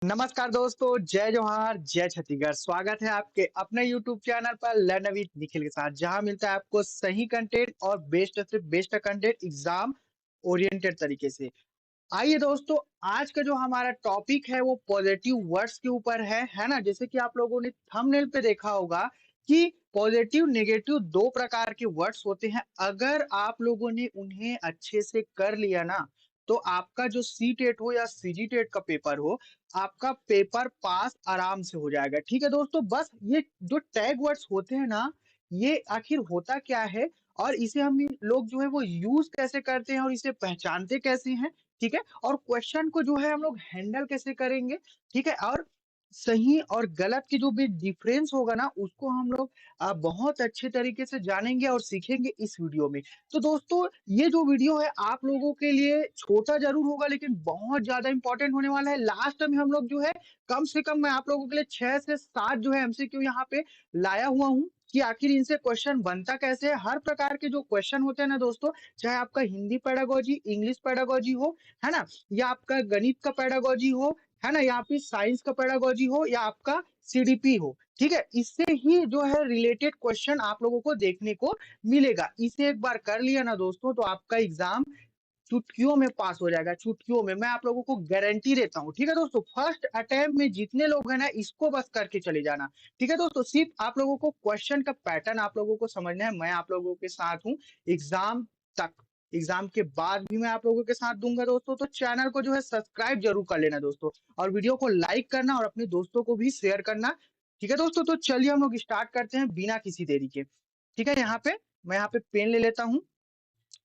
नमस्कार दोस्तों, जय जोहार, जय छत्तीसगढ़। स्वागत है आपके अपने यूट्यूब चैनल पर लर्न विद निखिल के साथ, जहां मिलता है आपको सही कंटेंट और बेस्ट से बेस्ट कंटेंट एग्जाम ओरिएंटेड तरीके से। आइए दोस्तों, आज का जो हमारा टॉपिक है वो पॉजिटिव वर्ड्स के ऊपर है ना? जैसे कि आप लोगों ने थंबनेल पे देखा होगा कि पॉजिटिव, नेगेटिव 2 प्रकार के वर्ड्स होते हैं। अगर आप लोगों ने उन्हें अच्छे से कर लिया ना, तो आपका जो सी-टेट हो या सी-जी-टेट का पेपर हो, आपका पेपर पास आराम से हो जाएगा। ठीक है दोस्तों? बस ये जो टैग वर्ड्स होते हैं ना, ये आखिर होता क्या है और इसे हम लोग जो है वो यूज़ कैसे करते हैं और इसे पहचानते कैसे हैं? ठीक है? और क्वेश्चन को जो है हम लोग हैंडल कैसे करेंगे, ठीक है? और सही और गलत की जो भी डिफरेंस होगा ना, उसको हम लोग बहुत अच्छे तरीके से जानेंगे और सीखेंगे इस वीडियो में। तो दोस्तों, ये जो वीडियो है आप लोगों के लिए छोटा ज़रूर होगा लेकिन बहुत ज़्यादा इम्पोर्टेंट होने वाला है। लास्ट में हम लोग जो है कम से कम मैं आप लोगों के लिए 6 से 7 जो है एमसीक्यू यहाँ पे लाया हुआ हूँ कि आखिर इनसे क्वेश्चन बनता कैसे है। हर प्रकार के जो क्वेश्चन होते हैं ना दोस्तों, चाहे आपका हिंदी पेडागोजी, इंग्लिश पेडागोजी हो, है ना? या आपका गणित का पेडागोजी हो, है ना? या फिर साइंस का पेडागोजी हो या आपका सीडीपी हो, ठीक है? इससे ही जो है रिलेटेड क्वेश्चन आप लोगों को देखने को मिलेगा। इसे एक बार कर लिया ना दोस्तों, तो आपका एग्जाम चुटकियों में पास हो जाएगा, चुटकियों में। मैं आप लोगों को गारंटी देता हूँ, ठीक है दोस्तों? फर्स्ट अटेम्प्ट में जितने लोग हैं ना, इसको बस करके चले जाना, ठीक है दोस्तों? सिर्फ आप लोगों को क्वेश्चन का पैटर्न आप लोगों को समझना है। मैं आप लोगों के साथ हूँ एग्जाम तक। एग्जाम के बाद भी मैं आप लोगों के साथ दूंगा दोस्तों, तो चैनल को जो है सब्सक्राइब जरूर कर लेना दोस्तों, और वीडियो को लाइक करना और अपने दोस्तों को भी शेयर करना, ठीक है दोस्तों? तो चलिए हम लोग स्टार्ट करते हैं बिना किसी देरी के, ठीक है? यहाँ पे मैं यहाँ पे पेन ले लेता हूँ,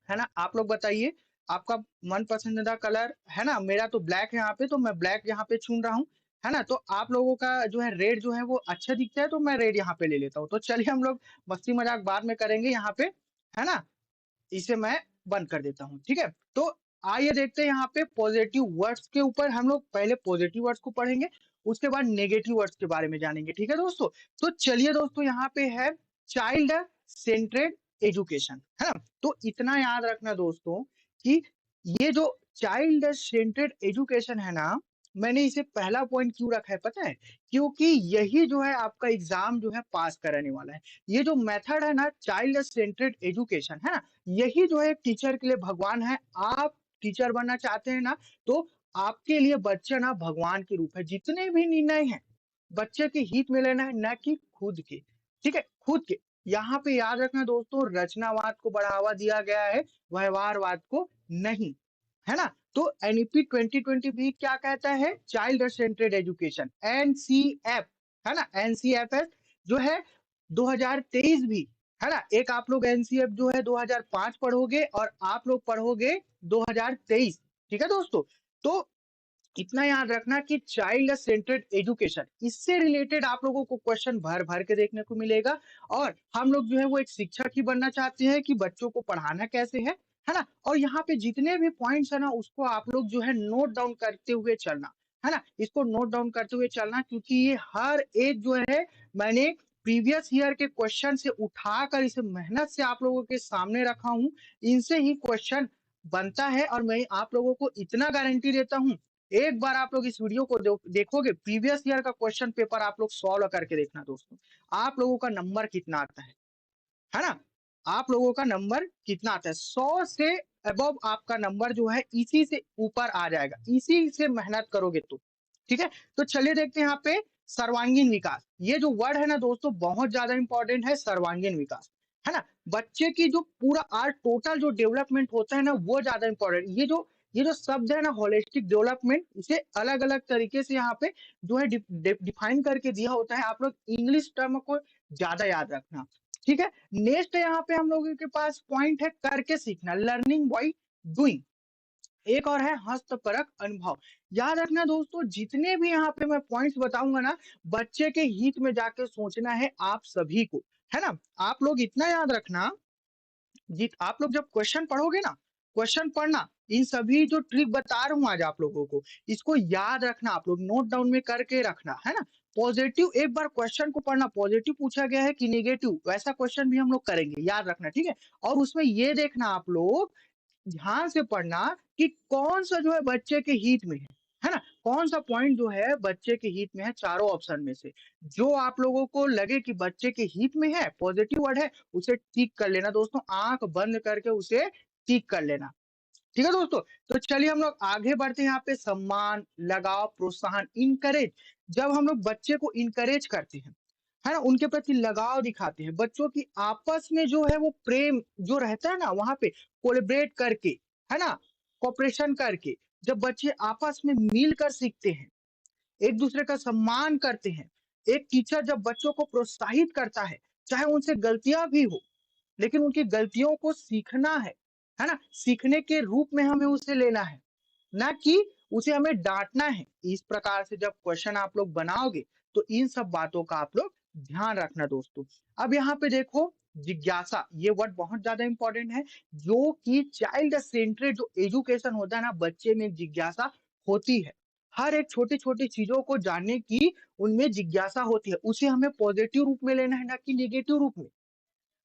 है ना? आप लोग बताइए आपका मन पसंदीदा कलर, है ना? मेरा तो ब्लैक है यहाँ पे, तो मैं ब्लैक यहाँ पे चुन रहा हूँ, है ना? तो आप लोगों का जो है रेड जो है वो अच्छा दिखता है, तो मैं रेड यहाँ पे ले लेता हूँ। तो चलिए हम लोग मस्ती मजाक बाद में करेंगे यहाँ पे, है ना? इसे मैं बंद कर देता हूँ, ठीक है? तो आइए देखते हैं यहाँ पे पॉजिटिव वर्ड्स के ऊपर। हम लोग पहले पॉजिटिव वर्ड्स को पढ़ेंगे, उसके बाद नेगेटिव वर्ड्स के बारे में जानेंगे, ठीक है दोस्तों? तो चलिए दोस्तों, यहाँ पे है चाइल्ड सेंट्रेड एजुकेशन, है ना? तो इतना याद रखना दोस्तों कि ये जो चाइल्ड सेंट्रेड एजुकेशन है ना, मैंने इसे पहला पॉइंट क्यों रखा है पता है? क्योंकि यही जो है आपका एग्जाम जो है पास कराने वाला है। ये जो मेथड है ना, चाइल्ड सेंट्रेड एजुकेशन, है ना? यही जो है टीचर के लिए भगवान है। आप टीचर बनना चाहते हैं ना, तो आपके लिए बच्चा ना भगवान के रूप है। जितने भी निर्णय हैं, बच्चे के हित में लेना है, ना कि खुद के, ठीक है? खुद के। यहाँ पे याद रखना दोस्तों, रचनावाद को बढ़ावा दिया गया है, व्यवहारवाद को नहीं, है ना? तो एनईपी 2020 भी क्या कहता है? चाइल्ड सेंट्रेड एजुकेशन, एनसीएफ, है ना? एनसीएफएस जो है 2023 भी, है ना? एक आप लोग एनसीएफ जो है 2005 पढ़ोगे और आप लोग पढ़ोगे 2023, ठीक है दोस्तों? तो इतना याद रखना कि चाइल्ड सेंट्रेड एजुकेशन, इससे रिलेटेड आप लोगों को क्वेश्चन भर भर के देखने को मिलेगा। और हम लोग जो है वो एक शिक्षक ही बनना चाहते हैं कि बच्चों को पढ़ाना कैसे है ना? और यहाँ पे जितने भी पॉइंट्स है ना, उसको आप लोग जो है नोट डाउन करते हुए चलना, है ना? इसको नोट डाउन करते हुए चलना, क्योंकि ये हर एक जो है मैंने प्रीवियस ईयर के क्वेश्चन से उठाकर इसे मेहनत से आप लोगों के सामने रखा हूँ। इनसे ही क्वेश्चन बनता है और मैं आप लोगों को इतना गारंटी देता हूँ, एक बार आप लोग इस वीडियो को देखोगे, प्रीवियस ईयर का क्वेश्चन पेपर आप लोग सॉल्व करके देखना दोस्तों, आप लोगों का नंबर कितना आता है ना? आप लोगों का नंबर कितना आता है? 100 से अबव आपका नंबर जो है इसी से ऊपर आ जाएगा, इसी से मेहनत करोगे तो, ठीक है? तो चलिए देखते हैं यहाँ पे सर्वांगीण विकास। ये जो वर्ड है ना दोस्तों, बहुत ज्यादा इंपॉर्टेंट है, सर्वांगीण विकास, है ना? बच्चे की जो पूरा टोटल जो डेवलपमेंट होता है ना, वो ज्यादा इंपॉर्टेंट। ये जो शब्द है ना, होलिस्टिक डेवलपमेंट, इसे अलग अलग तरीके से यहाँ पे जो है डिफाइन करके दिया होता है। आप लोग इंग्लिश टर्म को ज्यादा याद रखना, ठीक है? नेक्स्ट यहाँ पे हम लोगों के पास पॉइंट है करके सीखना, लर्निंग बाय डूइंग। एक और है हस्तपरक अनुभव। याद रखना दोस्तों, जितने भी यहाँ पे मैं पॉइंट्स बताऊंगा ना, बच्चे के हित में जाके सोचना है आप सभी को, है ना? आप लोग इतना याद रखना, जी आप लोग जब क्वेश्चन पढ़ोगे ना, क्वेश्चन पढ़ना, इन सभी जो ट्रिक बता रहा हूँ आज आप लोगों को, इसको याद रखना, आप लोग नोट डाउन में करके रखना, है ना? पॉजिटिव एक बार क्वेश्चन को पढ़ना, पॉजिटिव पूछा गया है कि नेगेटिव, वैसा क्वेश्चन भी हम लोग करेंगे, याद रखना, ठीक है? और उसमें ये देखना आप लोग ध्यान से पढ़ना कि कौन सा जो है बच्चे के हित में है ना? कौन सा पॉइंट जो है बच्चे के हित में है चारों ऑप्शन में से। जो आप लोगों को लगे कि बच्चे के हित में है, पॉजिटिव वर्ड है, उसे टिक कर लेना दोस्तों, आंख बंद करके उसे टिक कर लेना। ठीक है दोस्तों? तो चलिए हम लोग आगे बढ़ते हैं। यहाँ पे सम्मान, लगाव, प्रोत्साहन, इनकरेज। जब हम लोग बच्चे को इनकरेज करते हैं, है ना? उनके प्रति लगाव दिखाते हैं, बच्चों की आपस में जो है वो प्रेम जो रहता है ना वहाँ पे कोलैबोरेट करके, है ना? कोऑपरेशन करके, जब बच्चे आपस में मिलकर सीखते हैं, एक दूसरे का सम्मान करते हैं, एक टीचर जब बच्चों को प्रोत्साहित करता है, चाहे उनसे गलतियाँ भी हो, लेकिन उनकी गलतियों को सीखना है ना? सीखने के रूप में हमें उसे लेना है, ना कि उसे हमें डाँटना है। इस प्रकार से जब क्वेश्चन आप लोग बनाओगे, तो इन सब बातों का आप लोग ध्यान रखना दोस्तों। अब यहाँ पे देखो जिज्ञासा, ये वर्ड बहुत ज़्यादा इम्पोर्टेंट है, जो कि चाइल्ड सेंट्रेड जो एजुकेशन होता है ना, बच्चे में जिज्ञासा होती है। हर एक छोटी-छोटी चीज़ों को जानने की उनमें जिज्ञासा होती है। उसे हमें पॉजिटिव रूप में लेना है, ना कि नेगेटिव रूप में।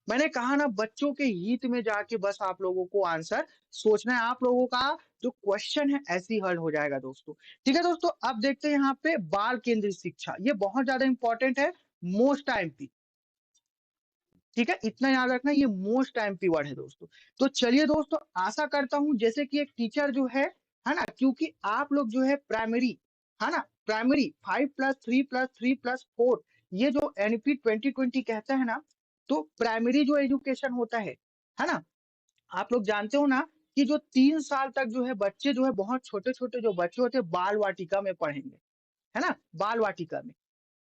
मैंने कहा ना बच्चों के हित में जाके बस आप लोगों को आंसर सोचना है, आप लोगों का जो क्वेश्चन है ऐसे ही हल हो जाएगा दोस्तों। ठीक है दोस्तों, अब देखते हैं यहाँ पे बाल केंद्रित शिक्षा, ये बहुत ज्यादा इंपॉर्टेंट है, मोस्ट आईएमपी। ठीक है, इतना याद रखना, ये मोस्ट आईएमपी वर्ड है दोस्तों। तो चलिए दोस्तों, आशा करता हूँ जैसे कि एक टीचर जो है ना, क्योंकि आप लोग जो है प्राइमरी, है ना, प्राइमरी 5+3+3+4, ये जो एनपी 2020 कहता है ना, तो प्राइमरी जो एजुकेशन होता है ना, आप लोग जानते हो ना कि जो 3 साल तक जो है बच्चे जो है बहुत छोटे छोटे जो बच्चे होते हैं बाल वाटिका में पढ़ेंगे, है ना, बाल वाटिका में।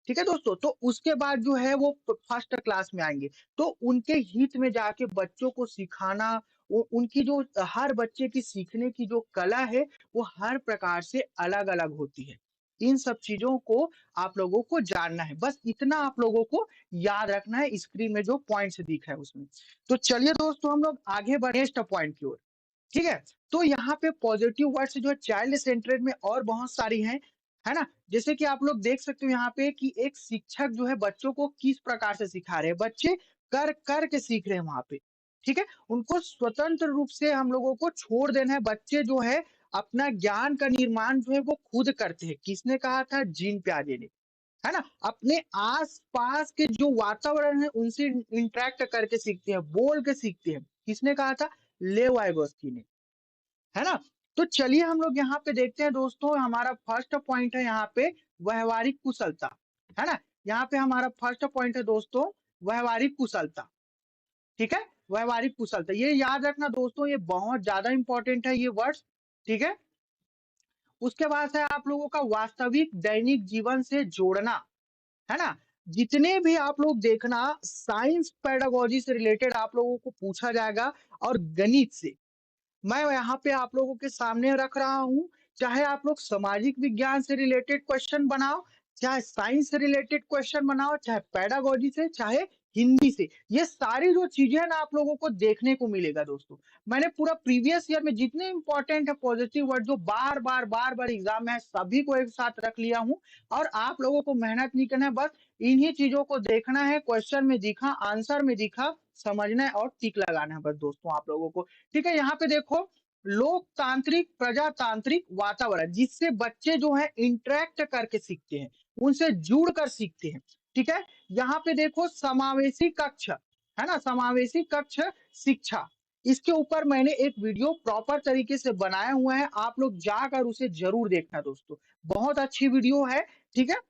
ठीक है दोस्तों, तो उसके बाद जो है वो फर्स्ट क्लास में आएंगे, तो उनके हित में जाके बच्चों को सिखाना, वो उनकी जो हर बच्चे की सीखने की जो कला है वो हर प्रकार से अलग अलग होती है। इन सब चीजों को आप लोगों को जानना है, बस इतना आप लोगों को याद रखना है, स्क्रीन में जो पॉइंट्स दिख रहा है उसमें। तो चलिए दोस्तों हम लोग आगे बढ़े नेक्स्ट पॉइंट की ओर। ठीक है, तो यहाँ पे पॉजिटिव वर्ड्स जो है चाइल्ड सेंटर्ड में और बहुत सारी हैं, है ना? जैसे कि आप लोग देख सकते हो यहाँ पे कि एक शिक्षक जो है बच्चों को किस प्रकार से सिखा रहे हैं, बच्चे कर कर के सीख रहे हैं वहां पे। ठीक है, उनको स्वतंत्र रूप से हम लोगों को छोड़ देना है, बच्चे जो है अपना ज्ञान का निर्माण जो है वो खुद करते हैं। किसने कहा था? जीन प्याजे ने, है ना? अपने आस-पास के जो वातावरण है उनसे इंटरैक्ट करके सीखते हैं, बोल के सीखते हैं। किसने कहा था? लेव वाइगोस्की ने, है ना? तो चलिए हम लोग यहाँ पे देखते हैं दोस्तों, हमारा फर्स्ट पॉइंट है यहाँ पे व्यावहारिक कुशलता, है ना? यहाँ पे हमारा फर्स्ट पॉइंट है दोस्तों व्यावहारिक कुशलता। ठीक है? व्यावहारिक कुशलता, ये याद रखना दोस्तों, ये बहुत ज्यादा इंपॉर्टेंट है ये वर्ड्स। ठीक है? उसके बाद है आप लोगों का वास्तविक दैनिक जीवन से जोड़ना, है ना? जितने भी आप लोग देखना साइंस पेडागोजी से रिलेटेड आप लोगों को पूछा जाएगा और गणित से, मैं यहाँ पे आप लोगों के सामने रख रहा हूँ, चाहे आप लोग सामाजिक विज्ञान से रिलेटेड क्वेश्चन बनाओ, चाहे साइंस से रिलेटेड क्वेश्चन बनाओ, चाहे पेडागोजी से, चाहे हिंदी से, ये सारी जो चीजें हैं ना आप लोगों को देखने को मिलेगा दोस्तों। मैंने पूरा प्रीवियस ईयर में जितने इंपॉर्टेंट है पॉजिटिव वर्ड जो बार बार एग्जाम में है सभी को एक साथ रख लिया हूँ, और आप लोगों को मेहनत नहीं करना है, बस इन्हीं चीजों को देखना है, क्वेश्चन में दिखा, आंसर में दिखा, समझना है और टिक लगाना है बस दोस्तों आप लोगों को। ठीक है, यहाँ पे देखो लोकतांत्रिक प्रजातांत्रिक वातावरण, जिससे बच्चे जो है इंटरेक्ट करके सीखते हैं, उनसे जुड़ कर सीखते हैं। ठीक है, यहाँ पे देखो समावेशी कक्ष, है ना, समावेशी कक्ष शिक्षा, इसके ऊपर मैंने एक वीडियो प्रॉपर तरीके से बनाया हुआ है, आप लोग जाकर उसे जरूर देखना दोस्तों, बहुत अच्छी वीडियो है। ठीक है,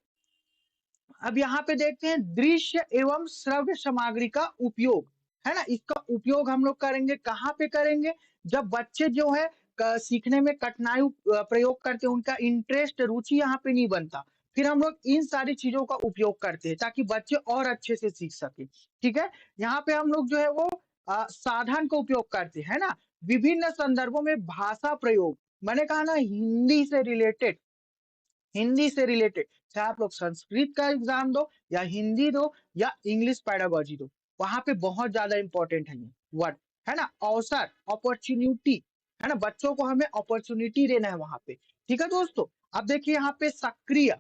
अब यहाँ पे देखते हैं दृश्य एवं श्रव्य सामग्री का उपयोग, है ना, इसका उपयोग हम लोग करेंगे, कहाँ पे करेंगे? जब बच्चे जो है सीखने में कठिनाई प्रयोग करते हैं, उनका इंटरेस्ट रुचि यहाँ पे नहीं बनता, फिर हम लोग इन सारी चीजों का उपयोग करते हैं ताकि बच्चे और अच्छे से सीख सके। ठीक है, यहाँ पे हम लोग जो है वो साधन का उपयोग करते हैं ना, विभिन्न संदर्भों में भाषा प्रयोग, मैंने कहा ना हिंदी से रिलेटेड, चाहे आप लोग संस्कृत का एग्जाम दो या हिंदी दो या इंग्लिश पैडागोजी दो, वहां पे बहुत ज्यादा इंपॉर्टेंट है ये वर्ड, है ना? अवसर, अपॉर्चुनिटी, है ना, बच्चों को हमें अपॉर्चुनिटी देना है वहां पे। ठीक है दोस्तों, अब देखिए यहाँ पे सक्रिय,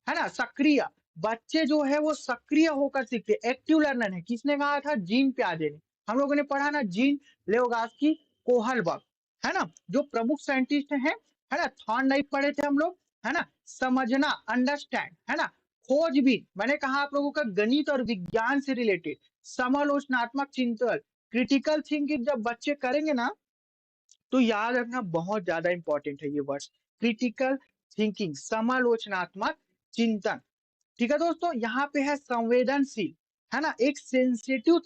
है ना, सक्रिय, बच्चे जो है वो सक्रिय होकर सीखते, एक्टिव लर्नर है, किसने कहा था? जीन प्याजे ने, हम लोगों ने पढ़ा ना, जीन लेवगास्की कोहलबर्ग, है ना, जो प्रमुख साइंटिस्ट हैं है ना, थॉर्नडाइक पढ़े थे हम लोग, है ना, समझना अंडरस्टैंड, है ना, खोजबीन मैंने कहा आप लोगों का गणित और विज्ञान से रिलेटेड, समालोचनात्मक चिंतन, क्रिटिकल थिंकिंग जब बच्चे करेंगे ना तो याद रखना बहुत ज्यादा इंपॉर्टेंट है ये वर्ड्स, क्रिटिकल थिंकिंग, समालोचनात्मक चिंतन। ठीक है दोस्तों, यहाँ पे है संवेदनशील, है ना, एक सेंसिटिव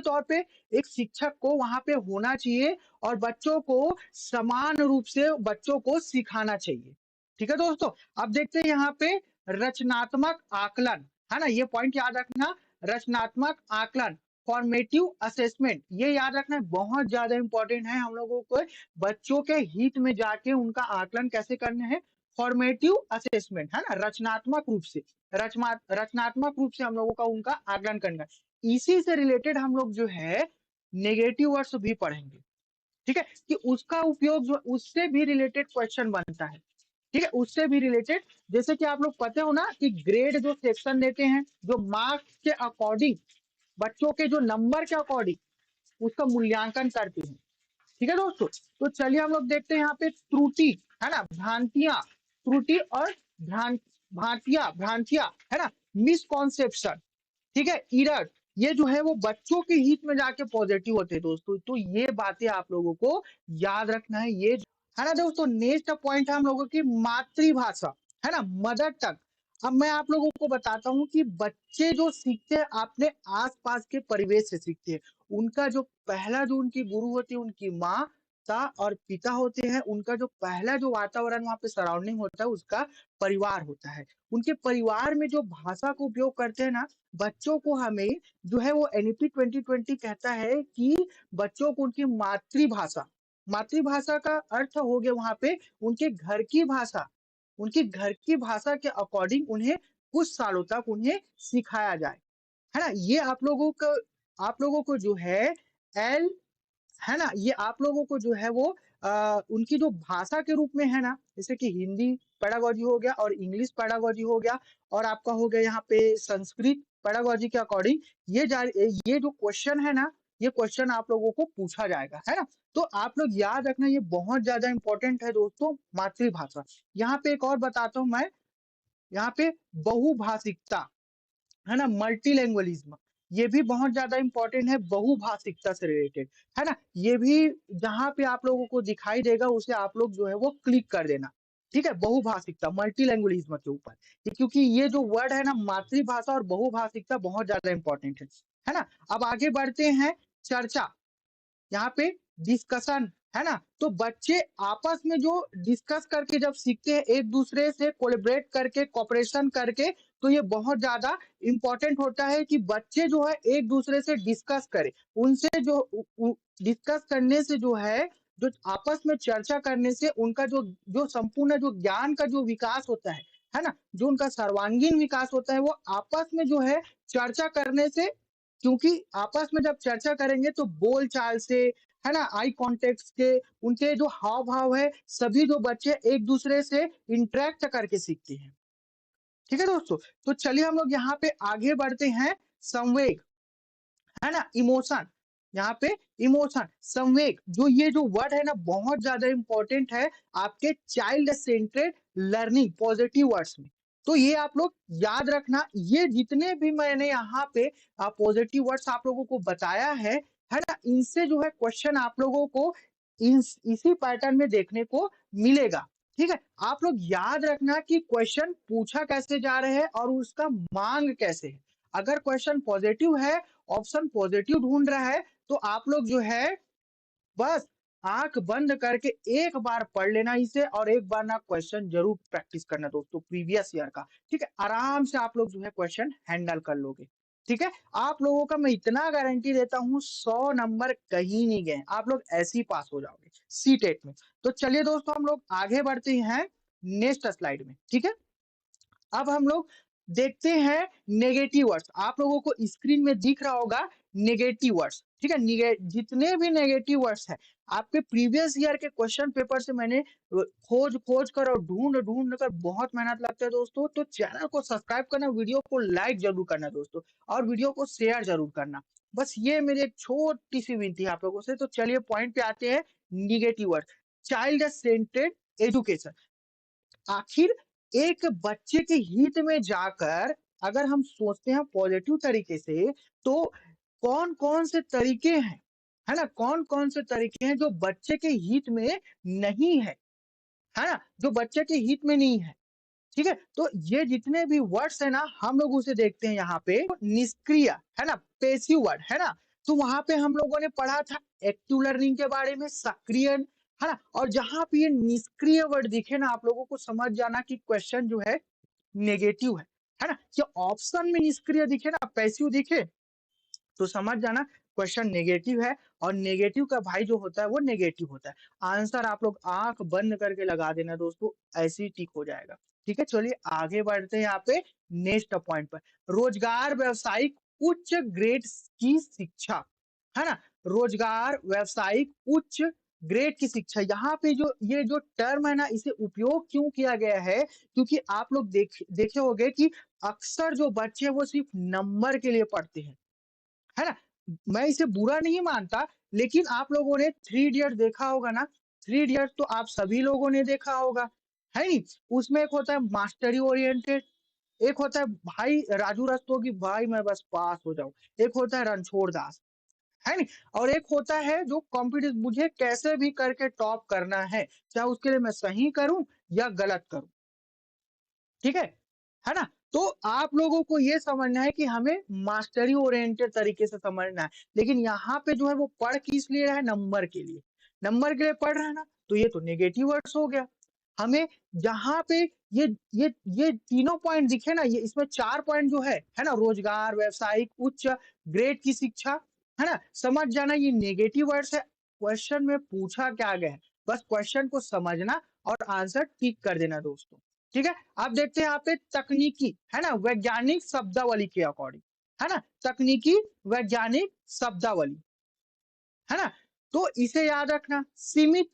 तौर पे एक शिक्षक को वहां पे होना चाहिए और बच्चों को समान रूप से बच्चों को सिखाना चाहिए। ठीक है दोस्तों, अब देखते हैं यहाँ पे रचनात्मक आकलन, है ना, ये पॉइंट याद रखना, रचनात्मक आकलन, फॉर्मेटिव असेसमेंट, ये याद रखना बहुत ज्यादा इंपॉर्टेंट है हम लोगों को, बच्चों के हित में जाके उनका आकलन कैसे करना है, फॉर्मेटिव असेसमेंट, है ना, रचनात्मक रूप से हम लोगों का उनका आकलन करना है। इसी से रिलेटेड हम लोग जो है नेगेटिव वर्ड्स भी पढ़ेंगे। ठीक है, कि उसका उपयोग जो उससे भी रिलेटेड क्वेश्चन बनता है। ठीक है, उससे भी रिलेटेड, जैसे कि आप लोग पते हो ना कि ग्रेड जो सेक्शन देते हैं, जो मार्क्स के अकॉर्डिंग, बच्चों के जो नंबर के अकॉर्डिंग उसका मूल्यांकन करते हैं। ठीक है दोस्तों, तो चलिए हम लोग देखते हैं यहाँ पे त्रुटि, है ना, भ्रांतियां, त्रुटि और भ्रांतियां, है ना, मिसकॉन्सेप्शन, ठीक है, इरर, ये जो है वो बच्चों के हित में जाके पॉजिटिव होते हैं दोस्तों, तो ये बातें आप लोगों को याद रखना है। ये है ना दोस्तों, नेक्स्ट पॉइंट है हम लोगों की मातृभाषा, है ना, मदर टंग। अब मैं आप लोगों को बताता हूँ कि बच्चे जो सीखते हैं अपने आसपास के परिवेश से सीखते हैं। उनका जो पहला जो उनकी गुरु होती है उनकी माँ ता और पिता होते हैं, उनका जो पहला जो वातावरण वहां पे सराउंडिंग होता है उसका परिवार होता है। उनके परिवार में जो भाषा का उपयोग करते हैं ना, बच्चों को हमें जो है वो एनईपी 2020 कहता है कि बच्चों को उनकी मातृभाषा का अर्थ हो गया वहां पे उनके घर की भाषा, उनकी घर की भाषा के अकॉर्डिंग उन्हें कुछ सालों तक उन्हें सिखाया जाए, है ना, ये आप लोगों को जो है एल, है ना, ये आप लोगों को जो है वो उनकी जो भाषा के रूप में है ना, जैसे कि हिंदी पेडागोजी हो गया और इंग्लिश पेडागोजी हो गया और आपका हो गया यहाँ पे संस्कृत पेडागोजी के अकॉर्डिंग ये जो क्वेश्चन है ना, ये क्वेश्चन आप लोगों को पूछा जाएगा, है ना, तो आप लोग याद रखना ये बहुत ज्यादा इंपॉर्टेंट है दोस्तों, मातृभाषा। यहाँ पे एक और बताता हूँ मैं, यहाँ पे बहुभाषिकता, है ना, मल्टीलैंग्वेलिज्म, ये भी बहुत ज्यादा इंपॉर्टेंट है, बहुभाषिकता से रिलेटेड, है ना, ये भी जहां पे आप लोगों को दिखाई देगा उसे आप लोग जो है वो क्लिक कर देना। ठीक है, बहुभाषिकता मल्टीलैंग्वेलिज्म के ऊपर, क्योंकि ये जो वर्ड है ना मातृभाषा और बहुभाषिकता बहुत ज्यादा इंपॉर्टेंट है ना। अब आगे बढ़ते हैं, चर्चा, यहाँ पे डिस्कशन, है ना, तो बच्चे आपस में जो डिस्कस करके जब सीखते हैं एक दूसरे से कोलैबोरेट करके कॉपरेशन करके, तो ये बहुत ज्यादा इंपॉर्टेंट होता है कि बच्चे जो है एक दूसरे से डिस्कस करें, उनसे जो डिस्कस करने से जो है, जो आपस में चर्चा करने से उनका जो जो संपूर्ण जो ज्ञान का जो विकास होता है ना, जो उनका सर्वांगीण विकास होता है वो आपस में जो है चर्चा करने से, क्योंकि आपस में जब चर्चा करेंगे तो बोल चाल से, है ना, आई कॉन्टेक्ट के, उनके जो हाव भाव है, सभी जो बच्चे एक दूसरे से इंटरेक्ट करके सीखते हैं। ठीक है दोस्तों, तो चलिए हम लोग यहाँ पे आगे बढ़ते हैं, संवेग, है ना, इमोशन, यहाँ पे इमोशन संवेग, जो ये जो वर्ड है ना बहुत ज्यादा इंपॉर्टेंट है आपके चाइल्ड सेंट्रेड लर्निंग पॉजिटिव वर्ड्स में। तो ये आप लोग याद रखना, ये जितने भी मैंने यहाँ पे पॉजिटिव वर्ड्स आप लोगों को बताया है ना, इनसे जो है क्वेश्चन आप लोगों को इसी पैटर्न में देखने को मिलेगा। ठीक है, आप लोग याद रखना कि क्वेश्चन पूछा कैसे जा रहे हैं और उसका मांग कैसे है। अगर क्वेश्चन पॉजिटिव है, ऑप्शन पॉजिटिव ढूंढ रहा है, तो आप लोग जो है बस आंख बंद करके एक बार पढ़ लेना इसे और एक बार ना क्वेश्चन जरूर प्रैक्टिस करना दोस्तों प्रीवियस ईयर का। ठीक है, आराम से आप लोग जो है क्वेश्चन हैंडल कर लोगे। ठीक है, आप लोगों का मैं इतना गारंटी देता हूँ 100 नंबर कहीं नहीं गए, आप लोग ऐसे ही पास हो जाओगे सी टेट में। तो चलिए दोस्तों हम लोग आगे बढ़ते हैं नेक्स्ट स्लाइड में। ठीक है, अब हम लोग देखते हैं नेगेटिव वर्ड्स, आप लोगों को स्क्रीन में दिख रहा होगा नेगेटिव वर्ड्स। ठीक है, जितने भी नेगेटिव वर्ड्स हैं आपके प्रीवियस ईयर के क्वेश्चन पेपर से मैंने खोज खोज कर और ढूंढ ढूंढ कर, बहुत मेहनत लगता है दोस्तों, तो चैनल को सब्सक्राइब करना, वीडियो को लाइक जरूर करना दोस्तों, और वीडियो को शेयर जरूर करना। बस ये मेरी एक छोटी सी विनती है आप लोगों से। तो चलिए पॉइंट पे आते हैं, negative word. Child centred education. आखिर एक बच्चे के हित में जाकर अगर हम सोचते हैं पॉजिटिव तरीके से, तो कौन-कौन से तरीके हैं, है ना? कौन-कौन से तरीके हैं जो बच्चे के हित में नहीं है ना? जो बच्चे के हित में नहीं है। ठीक है? तो ये जितने भी वर्ड्स हैं ना, हम लोग उसे देखते हैं यहाँ पे निष्क्रिय, है ना? पैसिव वर्ड, है ना? तो वहाँ पे हम लोगों ने पढ़ा था एक्टिव लर्निंग के बारे में, सक्रिय, है ना? और जहाँ पे ये निष्क्रिय वर्ड दिखे ना, आप लोगों को समझ जाना कि क्वेश्चन जो है नेगेटिव है ना? ये ऑप्शन में निष्क्रिय दिखे ना, पैसिव दिखे, तो समझ जाना क्वेश्चन नेगेटिव है। और नेगेटिव का भाई जो होता है वो नेगेटिव होता है। आंसर आप लोग आंख बंद करके लगा देना दोस्तों, ऐसे ही टिक हो जाएगा। ठीक है, चलिए आगे बढ़ते हैं यहाँ पे नेक्स्ट पॉइंट पर। रोजगार व्यावसायिक उच्च ग्रेड की शिक्षा, है ना? रोजगार व्यावसायिक उच्च ग्रेड की शिक्षा, यहाँ पे जो ये जो टर्म है ना, इसे उपयोग क्यों किया गया है? क्योंकि आप लोग देखे होंगे कि अक्सर जो बच्चे हैं वो सिर्फ नंबर के लिए पढ़ते हैं, है ना? मैं इसे बुरा नहीं मानता, लेकिन आप लोगों ने थ्री इडियट्स देखा होगा ना, थ्री इडियट्स तो आप सभी लोगों ने देखा होगा, है नी? उसमें एक होता है मास्टरी ओरिएंटेड, एक होता है भाई राजू रस्तोगी, भाई मैं बस पास हो जाऊँ, एक होता है रणछोड़ दास, है नी? और एक होता है जो कॉम्पिटिशन, मुझे कैसे भी करके टॉप करना है, चाहे उसके लिए मैं सही करूँ या गलत करूँ। ठीक है ना? तो आप लोगों को ये समझना है कि हमें मास्टरी ओरिएंटेड तरीके से समझना है। लेकिन यहाँ पे जो है वो पढ़ किस लिए रहा है? नंबर के लिए। नंबर के लिए पढ़ रहा है ना, तो ये तो नेगेटिव वर्ड्स हो गया। हमें जहाँ पे ये तीनों पॉइंट दिखे ना, ये इसमें 4 पॉइंट जो है ना? रोजगार, व्यावसायिक, उच्च ग्रेड की शिक्षा, है ना? समझ जाना ये नेगेटिव वर्ड्स है। क्वेश्चन में पूछा क्या गया है? बस क्वेश्चन को समझना और आंसर टिक कर देना दोस्तों। ठीक है? आप देखते हैं यहाँ पे तकनीकी, है ना? वैज्ञानिक शब्दावली के अकॉर्डिंग, है ना? तकनीकी वैज्ञानिक शब्दावली, है ना? तो इसे याद रखना। सीमित,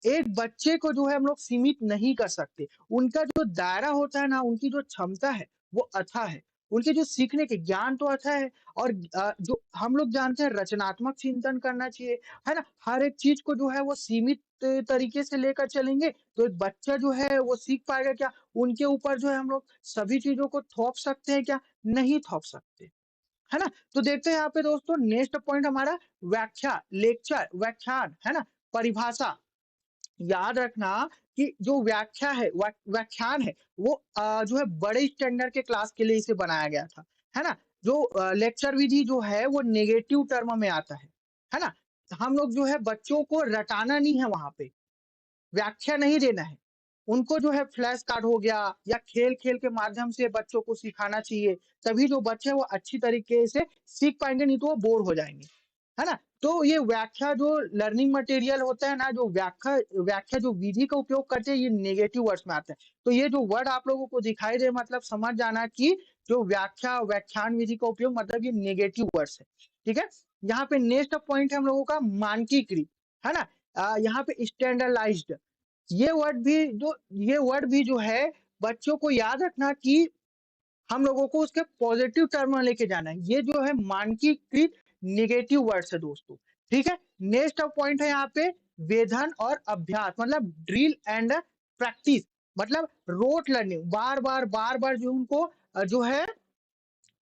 एक बच्चे को जो है हम लोग सीमित नहीं कर सकते। उनका जो दायरा होता है ना, उनकी जो क्षमता है, वो अथाह है। उनके जो सीखने के ज्ञान तो अथाह है। और जो हम लोग जानते हैं रचनात्मक चिंतन करना चाहिए, है ना? हर एक चीज़ को जो है वो सीमित तरीके से लेकर चलेंगे, तो एक बच्चा जो है वो सीख पाएगा क्या? उनके ऊपर जो है हम लोग सभी चीज़ों को थोप सकते हैं क्या? नहीं थोप सकते। है ना? तो देखते हैं यहाँ पे दोस्तों नेक्स्ट पॉइंट हमारा व्याख्या, लेक्चर, व्याख्यान, है ना? परिभाषा। याद रखना कि जो व्याख्या है, व्याख्यान है, वो जो है बड़े स्टैंडर्ड के क्लास के लिए इसे बनाया गया था, है ना? जो लेक्चर विधि जो है वो नेगेटिव टर्म में आता है ना? हम लोग जो है बच्चों को रटाना नहीं है वहाँ पे, व्याख्या नहीं देना है। उनको जो है फ्लैश कार्ड हो गया या खेल-खेल के माध्यम से बच्चों को सिखाना चाहिए, तभी जो बच्चे हैं वो अच्छी तरीके से सीख पाएँगे, नहीं तो वो बोर हो जाएँगे। है ना? तो ये व्याख्या जो लर्निंग मटेरियल होता है ना, जो व्याख्या व्याख्या जो विधि का उपयोग करते हैं, ये नेगेटिव वर्ड्स में आता है। तो ये जो वर्ड आप लोगों को दिखाई दे, मतलब समझ जाना कि जो व्याख्या, व्याख्यान विधि का उपयोग मतलब ये नेगेटिव वर्ड्स है। ठीक है? यहाँ पे नेक्स्ट पॉइंट है हम लोगों का मानकीकृत, है ना? यहाँ पे स्टैंडर्डाइज्ड, ये वर्ड भी जो है बच्चों को याद रखना कि हम लोगों को उसके पॉजिटिव टर्म में लेके जाना है। ये जो है मानकीकृत नेगेटिव वर्ड्स है दोस्तों। ठीक है? नेक्स्ट पॉइंट है यहाँ पे वेधन और अभ्यास, मतलब ड्रिल एंड प्रैक्टिस, मतलब रोट लर्निंग, बार-बार जो उनको जो है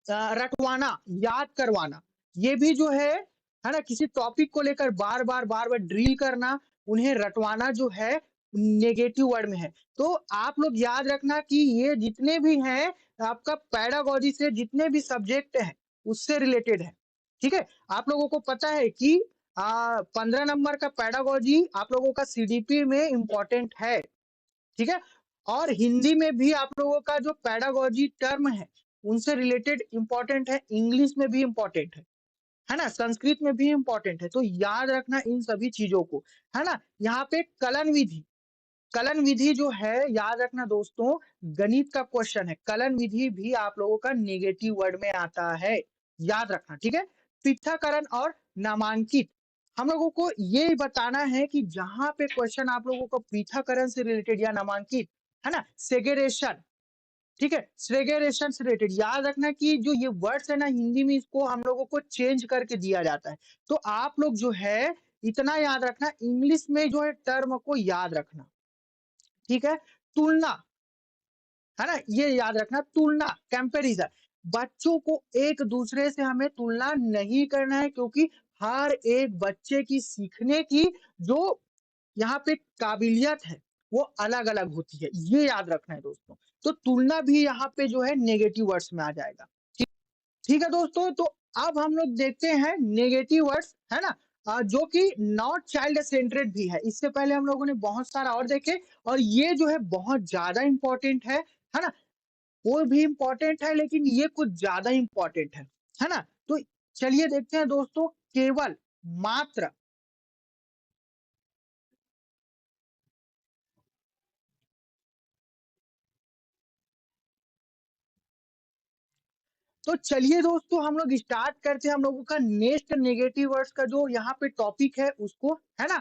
रटवाना, याद करवाना। ये भी जो है ना? किसी टॉपिक को लेकर बार-बार ड्रिल करना, उन्हें रटवाना जो है नेगेटिव वर्ड में है। तो आप लोग याद रखना कि ये जितने भी हैं आपका पेडागोजी से जितने भी सब्जेक्ट हैं, उससे रिलेटेड है। ठीक है? आप लोगों को पता है कि 15 नंबर का पेडागोजी आप लोगों का सीडीपी में इम्पोर्टेंट है। ठीक है? और हिंदी में भी आप लोगों का जो पेडागोजी टर्म है, उनसे रिलेटेड इम्पोर्टेंट है, इंग्लिश में भी इम्पोर्टेंट है ना? संस्कृत में भी इम्पोर्टेंट है, तो याद रखना इन सभी चीज़ों को, है ना? यहाँ पे कलन विधि जो है याद रखना दोस्तों, गणित का क्वेश्चन है, कलन विधि भी आप लोगों का नेगेटिव वर्ड में आता है, याद रखना, ठीक है? पृथक्करण और नामांकित, हम लोगों को ये बताना है कि जहां पे क्वेश्चन आप लोगों को पृथक्करण से रिलेटेड या नामांकित, है ना? सेग्रेगेशन, ठीक है? सेग्रेगेशन से रिलेटेड याद रखना कि जो ये वर्ड्स है ना, हिंदी में इसको हम लोगों को चेंज करके दिया जाता है। तो आप लोग जो है इतना याद रखना, इंग्लिश में जो है टर्म को याद रखना, ठीक है। तुलना, है ना, ये याद रखना, तुलना, कंपैरिजन। बच्चों को एक दूसरे से हमें तुलना नहीं करना है, क्योंकि हर एक बच्चे की सीखने की जो यहाँ पे काबिलियत है वो अलग अलग होती है, ये याद रखना है दोस्तों। तो तुलना भी यहाँ पे जो है नेगेटिव वर्ड्स में आ जाएगा। ठीक है दोस्तों, तो अब हम लोग देखते हैं नेगेटिव वर्ड्स, है ना, जो कि नॉट चाइल्ड सेंट्रेड भी है। इससे पहले हम लोगों ने बहुत सारा और देखे, और ये जो है बहुत ज्यादा इंपॉर्टेंट है ना। वो भी इंपॉर्टेंट है, लेकिन ये कुछ ज्यादा इंपॉर्टेंट है ना। तो चलिए देखते हैं दोस्तों, केवल, मात्र। तो चलिए दोस्तों, हम लोग स्टार्ट करते हैं हम लोगों का नेक्स्ट नेगेटिव वर्ड्स का जो यहाँ पे टॉपिक है उसको, है ना।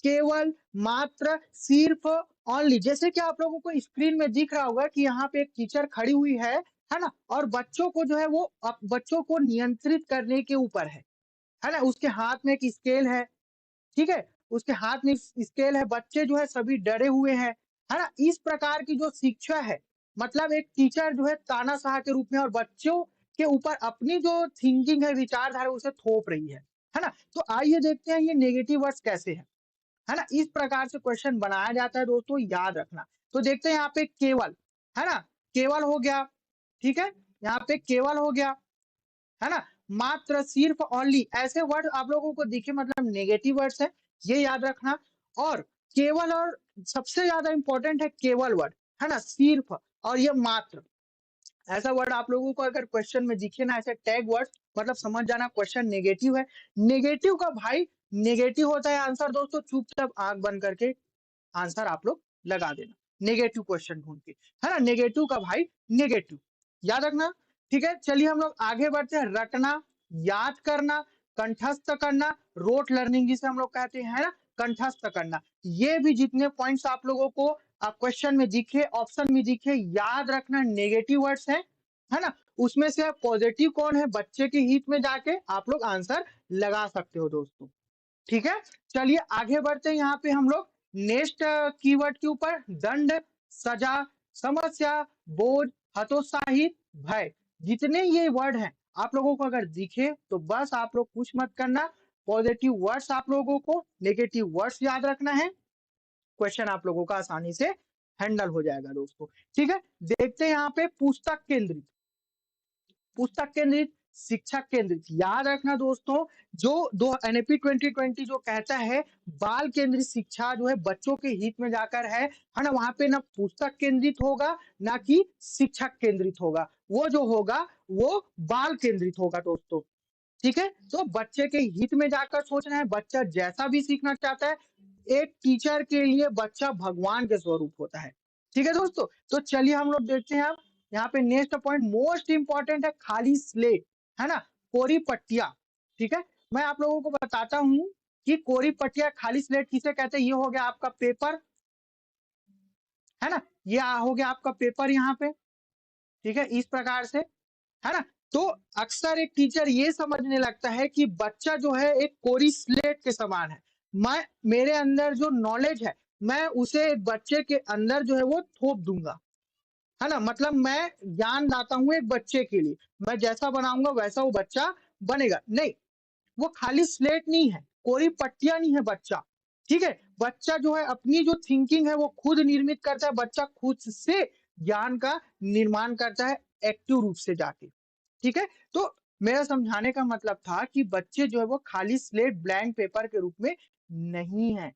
केवल, मात्र, सिर्फ, ओनली। जैसे कि आप लोगों को स्क्रीन में दिख रहा होगा कि यहाँ पे एक टीचर खड़ी हुई है ना, और बच्चों को जो है वो बच्चों को नियंत्रित करने के ऊपर है ना। उसके हाथ में एक स्केल ठीक है, उसके हाथ में स्केल है, बच्चे जो है सभी डरे हुए है ना। इस प्रकार की जो शिक्षा है, मतलब एक टीचर जो है तानाशाह के रूप में और बच्चों के ऊपर अपनी जो थिंकिंग है, विचारधारा है, उसे थोप रही है ना। तो आइए देखते हैं ये नेगेटिव वर्ड्स कैसे है ना। इस प्रकार से क्वेश्चन बनाया जाता है दोस्तों, याद रखना। तो देखते हैं यहाँ पे केवल, है ना, केवल हो गया, ठीक है, यहाँ पे केवल हो गया, है ना। मात्र, सिर्फ, ओनली, ऐसे वर्ड आप लोगों को दिखे मतलब नेगेटिव वर्ड्स है, ये याद रखना। और केवल, और सबसे ज्यादा इंपॉर्टेंट है केवल वर्ड, है ना, सिर्फ और ये मात्र, ऐसा वर्ड आप लोगों को अगर क्वेश्चन में दिखे ना, ऐसे टैग वर्ड, मतलब समझ जाना क्वेश्चन नेगेटिव है। नेगेटिव का भाई नेगेटिव होता है आंसर दोस्तों, चुपचाप आंख बंद करके आंसर आप लोग लगा देना, नेगेटिव क्वेश्चन ढूंढ के, है ना। नेगेटिव का भाई नेगेटिव, याद रखना। ठीक है, चलिए हम लोग आगे बढ़ते हैं। रटना, याद करना, कंठस्थ करना, रोट लर्निंग जिसे हम लोग कहते हैं, है ना, कंठस्थ करना। ये भी जितने पॉइंट्स आप लोगों को क्वेश्चन में दिखे, ऑप्शन में दिखे, याद रखना नेगेटिव वर्ड्स है ना। उसमें से पॉजिटिव कौन है, बच्चे के हित में जाके आप लोग आंसर लगा सकते हो दोस्तों। ठीक है, चलिए आगे बढ़ते हैं। यहाँ पे हम लोग नेक्स्ट कीवर्ड के ऊपर, दंड, सजा, समस्या, बोझ, हतोत्साहित, भय। जितने ये वर्ड हैं आप लोगों को अगर दिखे तो बस आप लोग कुछ मत करना, पॉजिटिव वर्ड्स आप लोगों को नेगेटिव वर्ड्स याद रखना है, क्वेश्चन आप लोगों का आसानी से हैंडल हो जाएगा दोस्तों। ठीक है, देखते हैं यहाँ पे पुस्तक केंद्रित, पुस्तक केंद्रित, शिक्षक केंद्रित। याद रखना दोस्तों, जो दो एनएपी 2020 जो कहता है बाल केंद्रित शिक्षा जो है बच्चों के हित में जाकर है ना, वहां पे ना पुस्तक केंद्रित होगा ना कि शिक्षक केंद्रित होगा, वो जो होगा वो बाल केंद्रित होगा दोस्तों। ठीक है, तो बच्चे के हित में जाकर सोचना है, बच्चा जैसा भी सीखना चाहता है। एक टीचर के लिए बच्चा भगवान के स्वरूप होता है। ठीक है दोस्तों, तो चलिए हम लोग देखते हैं अब यहाँ पे नेक्स्ट पॉइंट, मोस्ट इंपॉर्टेंट है खाली स्लेट, है ना, कोरी पट्टिया। ठीक है, मैं आप लोगों को बताता हूँ कि कोरी पट्टिया, खाली स्लेट किसे कहते हैं। ये हो गया आपका पेपर, है ना, ये हो गया आपका पेपर यहाँ पे। ठीक है, इस प्रकार से, है ना। तो अक्सर एक टीचर ये समझने लगता है कि बच्चा जो है एक कोरी स्लेट के समान है, मैं, मेरे अंदर जो नॉलेज है मैं उसे एक बच्चे के अंदर जो है वो थोप दूंगा, है ना। मतलब मैं ज्ञान लाता हूं एक बच्चे के लिए, मैं जैसा बनाऊंगा वैसा वो बच्चा बनेगा, नहीं, वो खाली स्लेट नहीं है, कोरी पट्टियां नहीं है बच्चा। ठीक है, बच्चा जो है अपनी जो थिंकिंग है वो खुद निर्मित करता है, बच्चा खुद से ज्ञान का निर्माण करता है, एक्टिव रूप से जाके। ठीक है, तो मेरा समझाने का मतलब था कि बच्चे जो है वो खाली स्लेट, ब्लैंक पेपर के रूप में नहीं है।